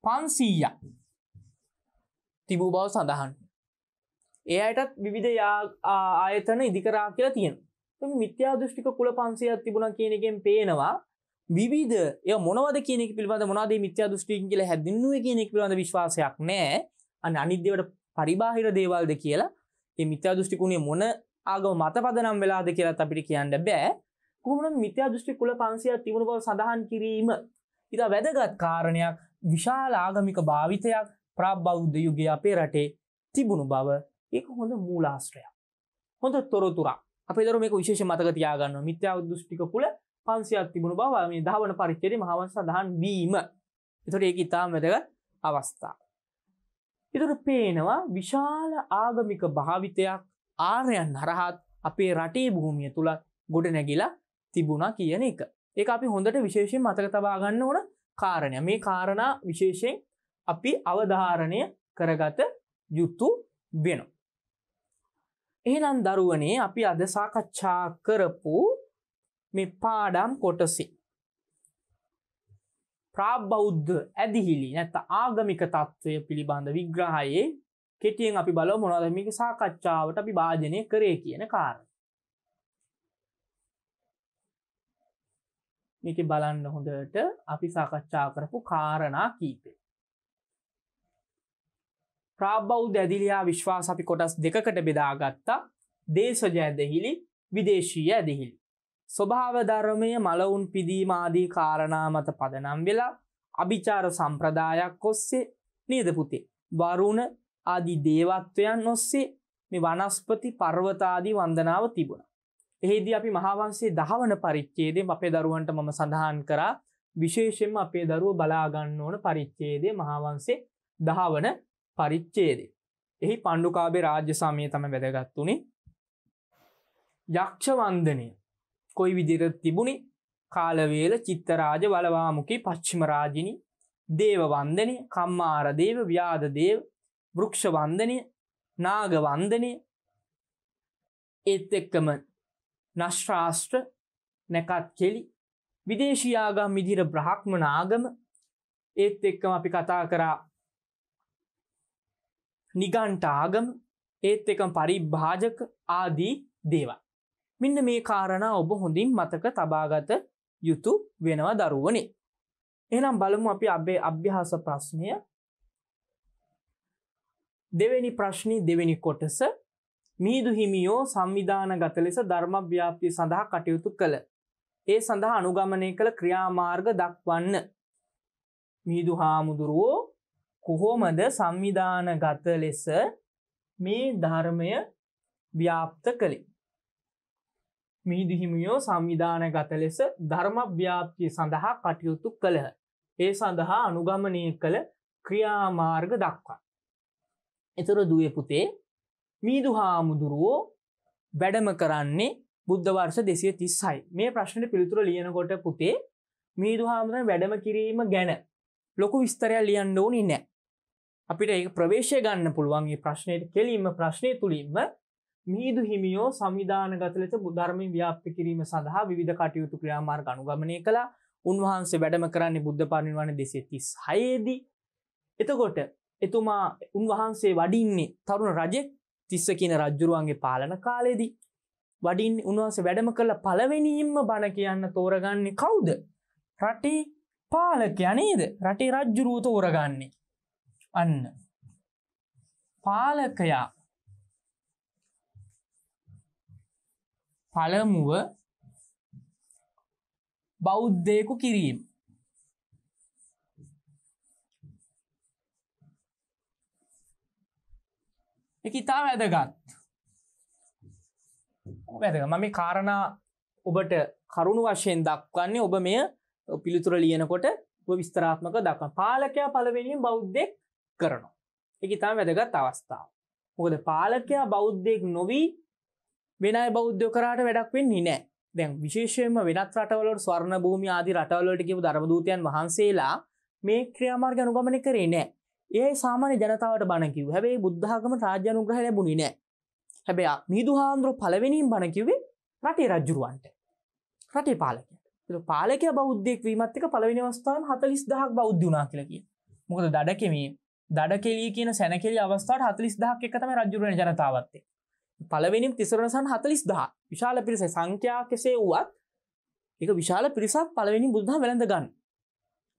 500ක් තිබූ බව සඳහන්. ඒ අයටත් විවිධ ආයතන ඉදිකරා කියලා තියෙනවා. මිත්‍යා දෘෂ්ටික කුල 500ක් තිබුණා කියන එකෙන් පේනවා විවිධ ඒ මොනවද කියන එක පිළිබඳ මොනවද මේ මිත්‍යා දෘෂ්ටිකින් කියලා හැදින්නුවේ කියන එක පිළිබඳ විශ්වාසයක් නැහැ. අනිත් දේවල් පරිබාහිර දේවල්ද කියලා මේ මිත්‍යා දෘෂ්ටි කුණේ මොන ආගම මතපදනම් වෙලාද කියලාත් අපිට කියන්න බෑ. කොහොමද මිත්‍යා දෘෂ්ටි කුල 500ක් තිබුණ බව සඳහන් කිරීම ඉතා වැදගත් කාරණයක්. විශාල ආගමික භාවිතයක් ප්‍රාබ්බෞද්ධ යුගයේ අපේ රටේ තිබුණු බව ඒක හොඳ මූලාශ්‍රයක්. හොඳ තොරතුරක්. අපේ දරුවෝ මේක විශේෂ මතක තියාගන්න ඕන. මිත්‍යා දෘෂ්ටික කුල 500ක් තිබුණු බව මේ 10 වන පරිච්ඡේදයේ මහා වංශ සඳහන් වීම. ඒතකොට ඒක ඉතාම වැදගත් අවස්ථාවක්. ඒතකොට පේනවා විශාල ආගමික භාවිතයක් ආර්යයන් හරහා අපේ රටේ භූමිය තුල ගොඩ නැගිලා තිබුණා කියන එක. ඒක අපි හොඳට විශේෂයෙන් මතක තබා ගන්න ඕන කාරණයක්. මේ කාරණා විශේෂයෙන් අපි අවධාරණය කරගත යුතු වෙනවා. එහෙනම් දරුවනේ අපි අද සාකච්ඡා කරපු මේ පාඩම් කොටසේ ප්‍රාබ්බෞද්ධ ඇදිහිලි නැත්නම් ආගමික තත්වය පිළිබඳ විග්‍රහයේ කෙටියෙන් අපි බලමු මොනවද මේක සාකච්ඡාවට අපි භාජනය කරේ කියන කාරණා. මේකේ බලන්න හොඳට අපි සාකච්ඡා කරපු කාරණා කීපය. ප්‍රාබ්බෞද්ධ ඇදිලියා විශ්වාස අපි කොටස් දෙකකට බෙදාගත්තා. දේශජ ඇදහිලි, විදේශීය ඇදහිලි. ස්වභාව ධර්මය මලවුන් පිදීම ආදී කාරණා මත පදනම් වෙලා අභිචාර සම්ප්‍රදායක් ඔස්සේ නේද පුතේ? වරුණ ආදී දේවත්වයන් ඔස්සේ මේ වනස්පති පර්වත ආදී වන්දනාව තිබුණා. එහිදී අපි මහා වංශයේ 10 වන පරිච්ඡේදයේ අපේ දරුවන්ට මම සඳහන් කරා විශේෂයෙන්ම අපේ දරුවෝ බලා ගන්න ඕන පරිච්ඡේදයේ මහා වංශයේ 10 වන පරිච්ඡේදය. එහි පණ්ඩුකාභය රාජ්‍ය සමය තමයි වැදගත් උනේ. යක්ෂ වන්දනය කොයි විදිහට තිබුණේ? කාලවේල, චිත්තරාජ, වලවාමුකී, පච්චිම රාජිනී, දේව වන්දනය, කම්මාර දේව, ව්‍යාධ දේව, වෘක්ෂ වන්දනය, නාග වන්දනය, ඒත් එක්කම නශ්‍රාස්ත්‍ර, නැකත් කෙලි, විදේශී ආගම් විදිහට බ්‍රහ්මණ ආගම, ඒත් එක්කම අපි කතා කරා නිගණ්ඨ ආගම, ඒත් එක්කම පරිභාජක ආදී දේවල්. මෙන්න මේ කාරණා ඔබ හොඳින් මතක තබාගත යුතු වෙනවා දරුවනේ. එහෙනම් බලමු අපි අභ්‍යාස ප්‍රශ්නය. දෙවෙනි ප්‍රශ්නේ දෙවෙනි කොටස. මිහිඳු හිමියෝ සංවිධානගත ලෙස ධර්ම ව්‍යාප්තිය සඳහා කටයුතු කළ. ඒ සඳහා අනුගමනය කළ ක්‍රියාමාර්ග දක්වන්න. මිහිඳු හාමුදුරුවෝ කොහොමද සංවිධානගත ලෙස මේ ධර්මය ව්‍යාප්ත කළේ? මිහිඳු හිමියෝ සංවිධානගත ලෙස ධර්ම ව්‍යාප්තිය සඳහා කටයුතු කළහ. ඒ සඳහා අනුගමනය කළ ක්‍රියාමාර්ග දක්වන්න. ඒතර දුවේ පුතේ මිහිඳු හාමුදුරුවෝ වැඩම කරන්නේ බුද්ධ වර්ෂ 236. මේ ප්‍රශ්නෙට පිළිතුර ලියනකොට පුතේ මිහිඳු හාමුදුරුවෝ වැඩම කිරීම ගැන ලොකු විස්තරයක් ලියන්න ඕනේ නැහැ. අපිට ඒක ප්‍රවේශය ගන්න පුළුවන් මේ ප්‍රශ්නෙට කෙලින්ම ප්‍රශ්නේ තුලින්ම මිහිඳු හිමියෝ සංවිධානගත ලෙස ධර්මයෙන් ව්‍යාප්ත කිරීම සඳහා විවිධ කටයුතු ක්‍රියාමාර්ග අනුගමනය කළා. උන්වහන්සේ වැඩම කරන්නේ බුද්ධ පරිනිර්වාණ 236 දී. එතකොට එතුමා උන්වහන්සේ වඩින්නේ තරුණ රජෙක් තිස්ස කියන රජුරුවන්ගේ පාලන කාලෙදී. වඩින්නේ උන්වහන්සේ වැඩම කළ පළවෙනියෙන්ම බණ කියන්න තෝරගන්නේ කවුද? රටේ පාලකයා නේද? රටේ රජුරුව තෝරගන්නේ. අන්න පාලකයා පළමුව බෞද්ධයෙකු කිරීම. ඒක ඉතා වැදගත්. මම මේ කාරණා ඔබට කරුණු වශයෙන් දක්වන්නේ ඔබ මෙය පිළිතුර ලියනකොට ඔබ විස්තරාත්මකව දක්වන්න. පාලකයා පළවෙනියෙන් බෞද්ධයෙක් කරනවා. ඒක ඉතා වැදගත් අවස්ථාවක්. මොකද පාලකයා බෞද්ධයෙක් නොවි වෙන අය බෞද්ධයෝ කරාට වැඩක් වෙන්නේ නැහැ. දැන් විශේෂයෙන්ම වෙනත් රටවල ස්වර්ණ භූමිය ආදී රටවල වලට කියපු ධර්ම දූතයන් වහන්සේලා මේ ක්‍රියාමාර්ග අනුගමනය කරේ නැහැ. ඒ සාමාන්‍ය ජනතාවට බණ කිව්වා. හැබැයි බුද්ධ ආගම රාජ්‍ය අනුග්‍රහය ලැබුණේ නැහැ. හැබැයි මිහිඳුහාමුදුරුවෝ පළවෙනියෙන් බණ කිව්වේ රටේ රජුරවන්ට. රටේ පාලකයාට. ඒක පාලකයා බෞද්ධයෙක් වීමත් එක්ක පළවෙනි අවස්ථාවේ 40000ක් බෞද්ධ වුණා කියලා කියනවා. මොකද දඩකෙමේ දඩකෙලිය කියන සැනකෙලිය අවස්ථාවට 40000ක් එක තමයි රජුරවන ජනතාවත් එක්ක. පළවෙනිම තිසරණ සන් 40000 විශාල පිරිස සංඛ්‍යා කෙසේ වුවත් ඒක විශාල පිරිසක් පළවෙනි බුදුදහම වැළඳ ගන්න.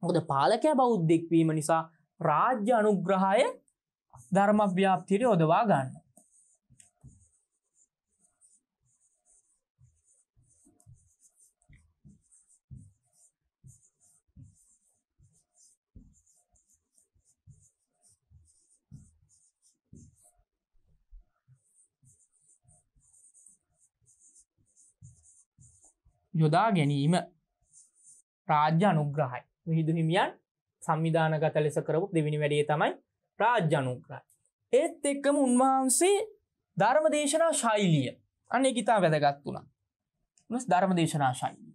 මොකද පාලකයා බෞද්ධෙක් වීම නිසා රාජ්‍ය අනුග්‍රහය ධර්ම ව්‍යාප්තියට යොදවා ගන්න. යොදා ගැනීම රාජ්‍ය අනුග්‍රහයි. මිහිඳු හිමියන් සංවිධානගත ලෙස කරපු දෙවෙනි වැඩේ තමයි රාජ්‍ය අනුග්‍රහය. ඒත් එක්කම උන්වහන්සේ ධර්ම දේශනා ශෛලිය අන්න ඒක ඉතා වැදගත් වුණා. උනස් ධර්ම දේශනා ශෛලිය.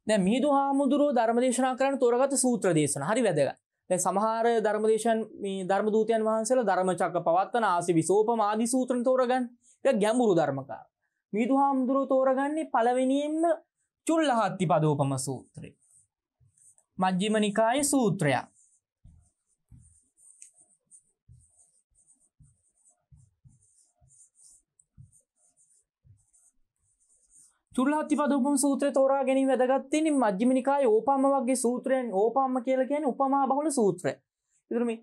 දැන් මිහිඳු හාමුදුරුවෝ ධර්ම දේශනා කරන්න තෝරගත්ත සූත්‍ර දේශනා හරි වැදගත්. දැන් සමහර ධර්මදේශන් මේ ධර්ම දූතයන් වහන්සේලා ධර්මචක්ක පවත්තන ආසි විසෝපම ආදී සූත්‍රන් තෝරගන්න. ඒක ගැඹුරු ධර්මකාර. මිහිඳු හාමුදුරුවෝ තෝරගන්නේ පළවෙනියෙන්ම චුල්ලහත්තිපදෝපම සූත්‍රය. මජ්ක්‍ධිම නිකායේ සූත්‍රය. චුල්ලහත්තිපදෝපම සූත්‍රය තෝරා ගැනීම වැදගත් වෙන්නේ මජ්ක්‍ධිම නිකායේ ඕපම්ම වගේ සූත්‍රයන්. ඕපම්ම කියලා කියන්නේ උපමා බහුල සූත්‍රය. ඒතර මේ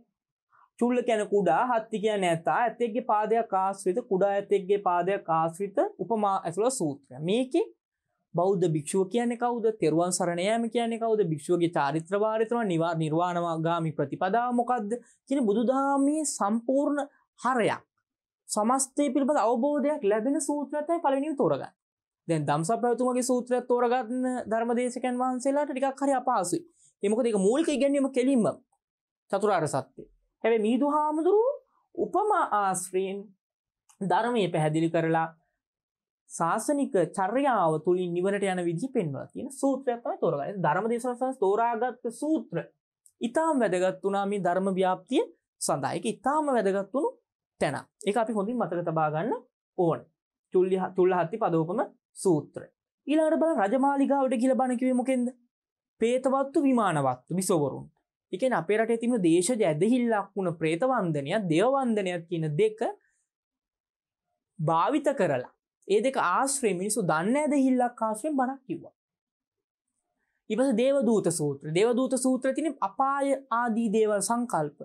චුල්ල කියන්නේ කුඩා, හත්ති කියන්නේ ඇතා, ඇතෙක්ගේ පාදයක් ආශ්‍රිත, කුඩා ඇතෙක්ගේ පාදයක් ආශ්‍රිත උපමා ඇතුළත් සූත්‍රය. මේකේ බෞද්ධ භික්ෂුව කියන්නේ කවුද? තෙරුවන් සරණ යාම කියන්නේ කවුද? භික්ෂුවගේ චාරිත්‍ර වාරිත්‍ර නිර්වාණගාමී ප්‍රතිපදාව මොකද්ද? කියන බුදුදහමේ සම්පූර්ණ හරයක් සමස්තය පිළිබඳ අවබෝධයක් ලැබෙන සූත්‍රය තමයි පළවෙනිම තෝරගන්නේ. දැන් ධම්සක් පැවතුමගේ සූත්‍රයක් තෝරගන්න ධර්මදේශකයන් වහන්සේලාට ටිකක් හරි අපහසුයි. ඒ මොකද ඒක මූලික ඉගැන්වීම කෙලින්ම චතුරාර්ය සත්‍ය. හැබැයි මිහිඳු හාමුදුරුවෝ උපමා ආශ්‍රයෙන් ධර්මයේ පැහැදිලි කරලා ශාසනික චර්යාව තුලින් නිවනට යන විදිහ පෙන්වලා තියෙන සූත්‍රයක් තමයි තෝරගන්නේ. ධර්මදේශන සංස් තෝරාගත් සූත්‍ර ඊටාම වැදගත් වුණා මේ ධර්ම ව්‍යාප්තිය සඳහා. ඒක ඊටාම වැදගත් වුණු තැන. ඒක අපි හොඳින් මතක තබා ගන්න ඕනේ. චුල්ලහත්තිපදෝපම සූත්‍රය. ඊළඟට බලන්න රජමාලිගාවට ගිහලා බණ කිව්වේ මොකෙන්ද? പ്രേතවත්තු විමානවත්තු විසවරුන්ට. ඒ කියන්නේ අපේ රටේ තිබුණු දේශජ ඇදහිල්ලක් වුණ പ്രേත වන්දනයත් දේව වන්දනයත් කියන දෙක භාවිත කරලා ඒ දෙක ආශ්‍රය මිනිස්සු දන්නේ ඇදහිල්ලක් ආශ්‍රයෙන් බණක් කිව්වා. ඊපස්සේ දේවදූත සූත්‍රය. දේවදූත සූත්‍රයේ තියෙන අපාය ආදී දේවල් සංකල්ප.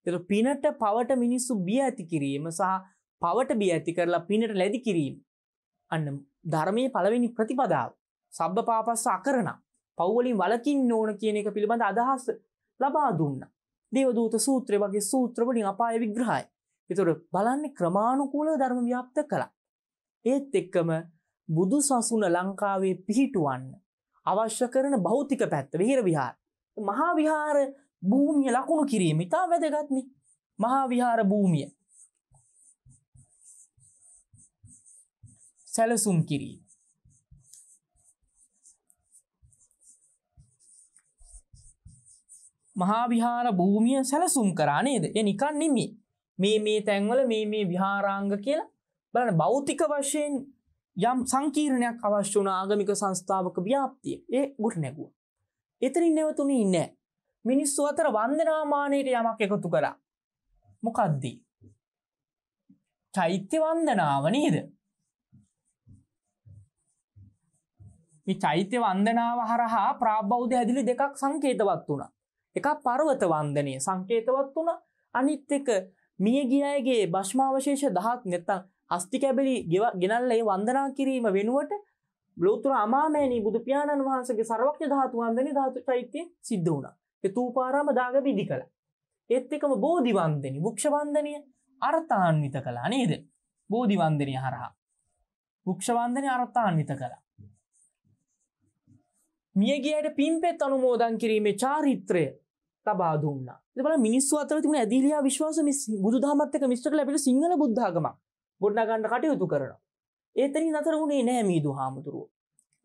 ඒක පිනට පවට මිනිස්සු බිය ඇති කිරීම සහ පවට බිය ඇති කරලා පිනට ලැබි කිරීම. අන්න ධර්මයේ පළවෙනි ප්‍රතිපදාව. සබ්බ පාපස්ස අකරණ. පව් වලින් වළකින්න ඕන කියන එක පිළිබඳ අදහස් ලබා දුන්නා. දේවදූත සූත්‍රය වගේ සූත්‍ර වලින් අපාය විග්‍රහය. ඒතර බලන්නේ ක්‍රමානුකූලව ධර්ම ව්‍යාප්ත කළා. ඒත් එක්කම බුදු සසුන ලංකාවේ පිහිටුවන්න අවශ්‍ය කරන භෞතික පැත්ත විහෙර විහාර. මහා විහාර භූමිය ලකුණු කිරීම ඉතා වැදගත්නේ. මහා විහාර භූමිය සැලසුම් කිරීම. මහා විහාර භූමිය සැලසුම් කරා නේද? ඒ නිකන් නෙමෙයි. මේ තැන්වල මේ විහාරාංග කියලා බලන්න භෞතික වශයෙන් යම් සංකීර්ණයක් අවශ්‍ය වුණ ආගමික සංස්ථාවක ව්‍යාප්තිය ඒ ගොඩ නැගුවා. එතනින් නැවතුනේ නැහැ. මිනිස්සු අතර වන්දනාමානයට යමක් එකතු කරා. මොකද්ද? චෛත්‍ය වන්දනාව නේද? මේ චෛත්‍ය වන්දනාව හරහා ප්‍රාබ්බෞද්ධ හැදිලි දෙකක් සංකේතවත් වුණා. එකක් පර්වත වන්දනය සංකේතවත් වුණා. අනිත් එක මියගිය අයගේ භස්මාවශේෂ දහත් නැත්තම් අස්ති කැබලි ගෙනල්ලා ඒ වන්දනා කිරීම වෙනුවට ලෝතුර අමාමෑණී බුදු පියාණන් වහන්සේගේ සර්වඥ ධාතු වන්දනේ ධාතු චෛත්‍ය සිද්ධ වුණා. ඒ තූපාරාම දාග බිදි කළා. ඒත් එකම බෝධි වන්දනේ වෘක්ෂ වන්දනය අර්ථාන්විත කළා නේද? බෝධි වන්දනය හරහා වෘක්ෂ වන්දනය අර්ථාන්විත කළා. මියගියට පින්පෙත් අනුමෝදන් කිරීමේ චාරිත්‍රය තබා දුන්නා. ඉතින් බලන්න මිනිස්සු අතර තිබුණ ඇදහිලියා විශ්වාස මේ බුදුදහමත් එක්ක මිශ්‍ර කරලා අපිට සිංහල බුද්ධ ආගමක් ගොඩනගා ගන්න කටයුතු කරනවා. ඒතනින් අතර වුණේ නෑ මිහිඳු හාමුදුරුවෝ.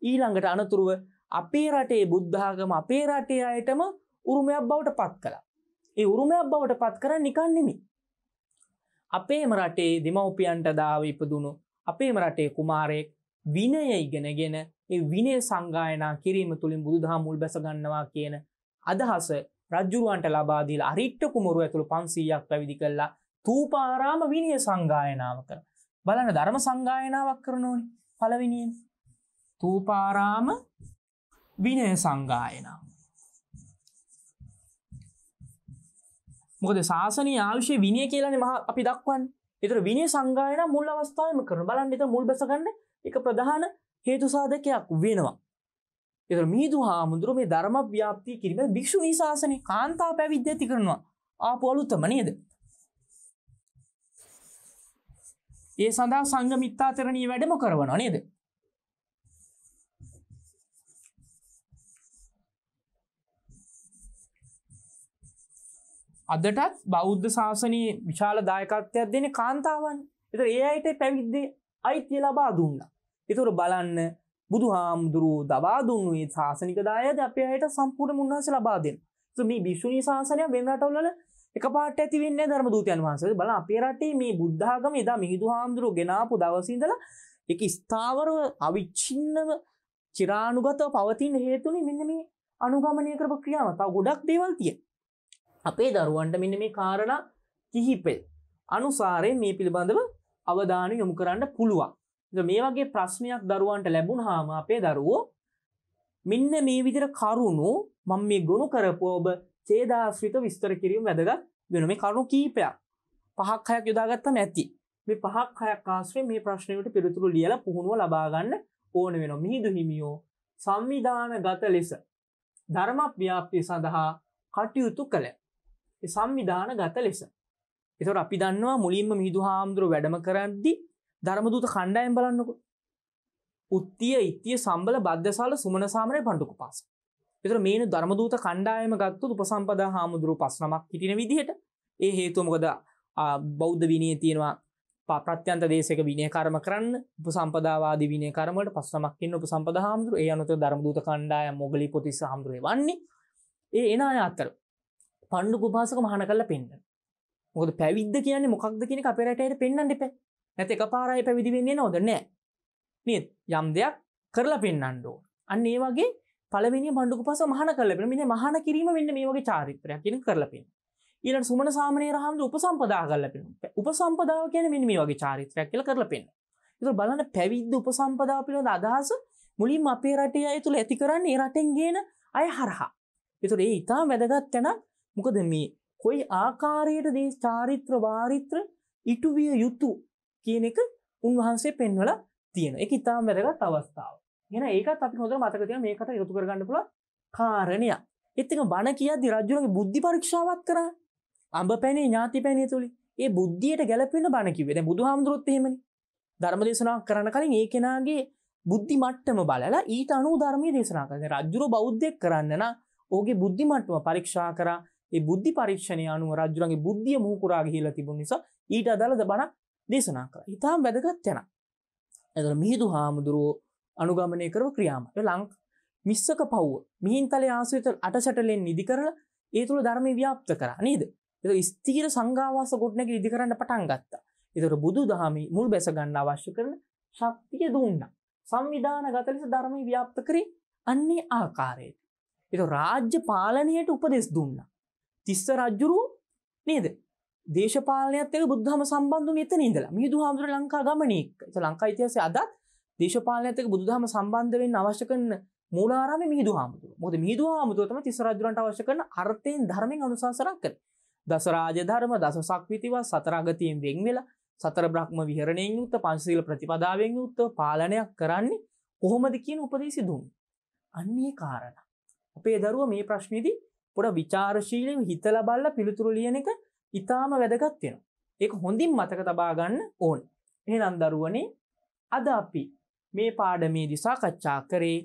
ඊළඟට අනතුරුව අපේ රටේ බුද්ධ ආගම අපේ රටේ අයටම උරුමයක් බවට පත් කළා. ඒ උරුමයක් බවට පත් කරන්නේ නිකන් නෙමෙයි. අපේම රටේ දෙමව්පියන්ට දාව ඉපදුණු අපේම රටේ කුමාරයෙක් විනය ඉගෙනගෙන ඒ විනය සංගායනා කිරීම තුළින් බුදුදහම මුල් බැස ගන්නවා කියන අදහස රජුරවන්ට ලබා දීලා අරිට්ඨ කුමරු ඇතුළු 500ක් පැවිදි කළා. තූපාරාම විනය සංගායනාව කරා. බලන්න ධර්ම සංගායනාවක් කරනෝනේ පළවෙනියෙන්. තූපාරාම විනය සංගායනාව. මොකද ශාසනීය ආවිෂය විනය කියලානේ අපි දක්වන්නේ. ඒතර විනය සංගායනා මුල් අවස්ථාවේම කරනවා. බලන්න ඒතර මුල් බැස ගන්න එක ප්‍රධාන හේතු සාධකයක් වෙනවා. ඒතර මිහිඳු හාමුදුරුවෝ මේ ධර්ම ව්‍යාප්තිය කිරීම භික්ෂුණී ශාසනය කාන්තා පැවිද්ද ඇති කරනවා. ආපු අලුතම නේද? ඒ සඳහා සංඝ මිත්තාතරණී වැඩම කරනවා නේද? අදටත් බෞද්ධ ශාසනයේ විශාල දායකත්වයක් දෙන්නේ කාන්තාවන්. ඒතර ඒ අයට පැවිද්දේ අයිතිය ලබා දුන්නා. ඒතර බලන්න බුදුහාමුදුරුවෝ දබා දුන්නු මේ ශාසනික දායද අපේ අයට සම්පූර්ණ මුන්වහන්සේ ලබා දෙනවා. ඒතර මේ භික්ෂුණී ශාසනය වෙන රටවල එකපාරට ඇති වෙන්නේ ධර්ම දූතයන් වහන්සේ. බලන්න අපේ රටේ මේ බුද්ධ ආගම එදා මිහිඳු හාමුදුරුවෝ ගෙනාපු දවසේ ඉඳලා ඒක ස්ථාවරව අවිච්ඡින්නව චිරානුගතව පවතින හේතුනේ මෙන්න මේ අනුගමනය කරපු ක්‍රියාව. තව ගොඩක් දේවල් තියෙනවා. අපේ දරුවන්ට මෙන්න මේ කාරණා කිහිපය අනුසාරයෙන් මේ පිළිබඳව අවධානය යොමු කරන්න පුළුවන්. මේ වගේ ප්‍රශ්නයක් දරුවන්ට ලැබුණාම අපේ දරුවෝ මෙන්න මේ විදිහට කරුණු මම මේ ගොනු කරපුව ඔබ ඡේදාශ්‍රිත විස්තර කිරීම වැදගත් වෙනවා. මේ කරුණු කීපයක් 5ක් 6ක් යොදාගත්තම ඇති. මේ 5ක් 6ක් ආශ්‍රයෙන් මේ ප්‍රශ්නෙට පිළිතුරු ලියලා පුහුණුව ලබා ගන්න ඕන වෙනවා. මිහිඳු හිමියෝ සංවිධානගත ලෙස ධර්ම ව්‍යාප්තිය සඳහා කටයුතු කළා. ඒ සංවිධානගත ලෙස. ඒතකොට අපි දන්නවා මුලින්ම මිහිඳු හාමුදුරුවෝ වැඩම කරද්දී ධර්මදූත කණ්ඩායම් බලන්නකො. උත්තිය, ඉත්තිය, සම්බල, බද්දසාල, සුමන සාමණේර පඬුකුපාස. ඒතර මේන ධර්මදූත කණ්ඩායම ගත්තොත් උපසම්පදා හාමුදුරුවෝ 5 නමක් හිටින විදිහට. ඒ හේතුව මොකද බෞද්ධ විනයේ තියෙනවා ප්‍රත්‍යන්ත දේශයක විනය කර්ම කරන්න උපසම්පදාවාදී විනය කර්ම වලට 5 නමක් ඉන්න උපසම්පදා හාමුදුරුවෝ. ඒ අනුතර ධර්මදූත කණ්ඩායම මොග්ගලී පොතිස්ස හාමුදුරුවෝ වන්නේ. ඒ එන අය අතර පඬුකුපාසක මහාන කරලා පෙන්නන. මොකද පැවිද්ද කියන්නේ මොකක්ද කියන එක අපේ රටේ පෙන්නන්න දෙපෑ. නැත්නම් එකපාරයි පැවිදි වෙන්නේ නෝද? නෑ. නේද? යම් දෙයක් කරලා පෙන්නන්න ඕන. අන්න ඒ වගේ පළවෙනිය පඬුකුපාසක මහාන කරලා පෙන්නන. මෙන්න මහාන කිරීම මෙන්න මේ වගේ චාරිත්‍රයක් කියන කරලා පෙන්නන. ඊළඟ සුමන සාමණේර හාමුදුරුවෝ උපසම්පදා කරලා පෙන්නන. උපසම්පදාව කියන්නේ මෙන්න මේ වගේ චාරිත්‍රයක් කියලා කරලා පෙන්නන. ඒක බලන්න පැවිද්ද උපසම්පදාව පිළිබඳ අදහස මුලින්ම අපේ රටේ අය තුල ඇති කරන්නේ ඒ රටෙන් ගේන අය හරහා. ඒතර ඒ ඊටාම වැදගත් තැනක්. මොකද මේ කොයි ආකාරයට මේ චාරිත්‍ර වාරිත්‍ර ඉටු විය යුතු කියන එක උන්වහන්සේ පෙන්වලා තියෙනවා. ඒක ඊටාම වැදගත් අවස්ථාවක්. එහෙනම් ඒකත් අපි හොඳට මතක තියාගන්න මේකට එකතු කරගන්න පුළුවන් කාරණයක්. ඒත් එක බණ කියද්දි රජුගේ බුද්ධි පරීක්ෂාවක් කරා. අඹපැණේ ඥාතිපැණේ තුලි. ඒ බුද්ධියට ගැලපෙන බණ කිව්වේ. දැන් බුදුහාමුදුරුවොත් එහෙමනේ. ධර්ම දේශනාවක් කරන්න කලින් ඒ කෙනාගේ බුද්ධි මට්ටම බලලා ඊට අනුව ධර්මයේ දේශනා කරනවා. දැන් රජුරෝ බෞද්ධයෙක් කරන්න නම් ඔහුගේ බුද්ධි මට්ටම පරීක්ෂා කරා. ඒ බුද්ධි පරීක්ෂණය අනුව රජුරන්ගේ බුද්ධිය මුහුකුරා ගිහිලා තිබුණ නිසා ඊට අදාළ බණ දේශනා කළා. ඊටාම වැදගත් තැනක්. එතකොට මිහිඳු හාමුදුරුවෝ අනුගමනය කරව ක්‍රියාම. මිස්සක පව්ව මිහින්තලේ ආශ්‍රිත අටසැටලෙන් නිදි කරලා ඒ තුල ධර්මයේ ව්‍යාප්ත කරා නේද? ඒක ස්ථීර සංඝාවාස ගොඩනැගිලි ඉදි කරන්න පටන් ගත්තා. ඒතර බුදුදහමේ මුල් බැස ගන්න අවශ්‍ය කරන ශක්තිය දුන්නා. සංවිධානගත ලෙස ධර්මයේ ව්‍යාප්ත කරේ අන්නේ ආකාරයට. ඒක රාජ්‍ය පාලනයට උපදෙස් දුන්නා. තිස්ස රජුරු නේද? දේශපාලනයත් එක්ක බුද්ධධම සම්බන්ධුනේ එතන ඉඳලා. මිහිඳු හාමුදුරුවෝ ලංකා ගමනේ එක්ක. ඒක ලංකා ඉතිහාසයේ අදත් දේශපාලනයත් එක්ක බුදුදහම සම්බන්ධ වෙන්න අවශ්‍ය කරන මූලාරාමයේ මිහිඳු හාමුදුරුවෝ. මොකද මිහිඳු හාමුදුරුවෝ තමයි තිස්ස රජුරන්ට අවශ්‍ය කරන අර්ථයෙන් ධර්මයෙන් අනුශාසනා කරන්නේ. දස රාජ ධර්ම, දස සක්විතිව, සතර අගතියෙන් වෙන් වෙලා, සතර බ්‍රහ්ම විහරණයෙන් යුක්ත, පංචශීල ප්‍රතිපදාවෙන් යුක්තව පාලනයක් කරන්නේ කොහොමද කියන උපදේශය දුන්නේ. අන්නේ කාරණා. අපේ දරුවා මේ ප්‍රශ්නේදී පොඩ විචාරශීලීව හිතලා බලලා පිළිතුරු ලියන එක ඊටාම වැදගත් වෙනවා. ඒක හොඳින් මතක තබා ගන්න ඕනේ. එහෙනම් දරුවනේ අද අපි මේ පාඩමේදී සාකච්ඡා කරේ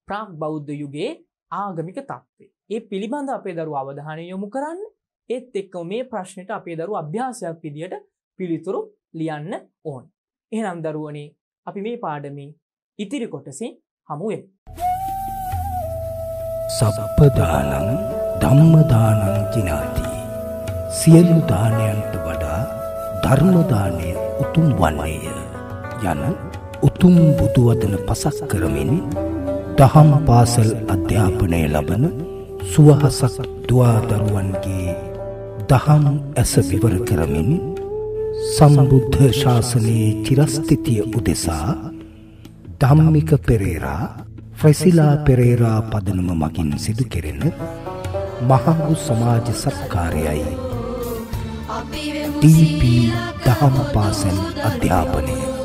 ප්‍රාග් බෞද්ධ යුගයේ ආගමික තත්ත්වය. ඒ පිළිබඳ අපේ දරුවෝ අවධානය යොමු කරන්න. ඒත් එක්කම මේ ප්‍රශ්නෙට අපේ දරුවෝ අභ්‍යාසයක් විදියට පිළිතුරු ලියන්න ඕන. එහෙනම් දරුවනේ අපි මේ පාඩමේ ඉතිරි කොටසින් හමු වෙමු. සප්පදානං ධම්මදානං ජිනාති. සියලු දානයන්ට වඩා ධර්ම දානය උතුම් වන්නේය යන උතුම් බුදු වදන පසක් කරමින් දහම් පාසල් අධ්‍යාපනය ලබන සුවහසක් දුවා දරුවන්ගේ දහම් ඇස විවර කරමින් සම්බුද්ධ ශාසනයේ චිරස්ථිතිය උදෙසා ධම්මික පෙරේරා ෆ්‍රැසිලා පෙරේරා පදනම මගින් සිදු කෙරෙන මහඟු සමාජ සත්කාරයයි ටීපී දහම් පාසල් අධ්‍යාපනය.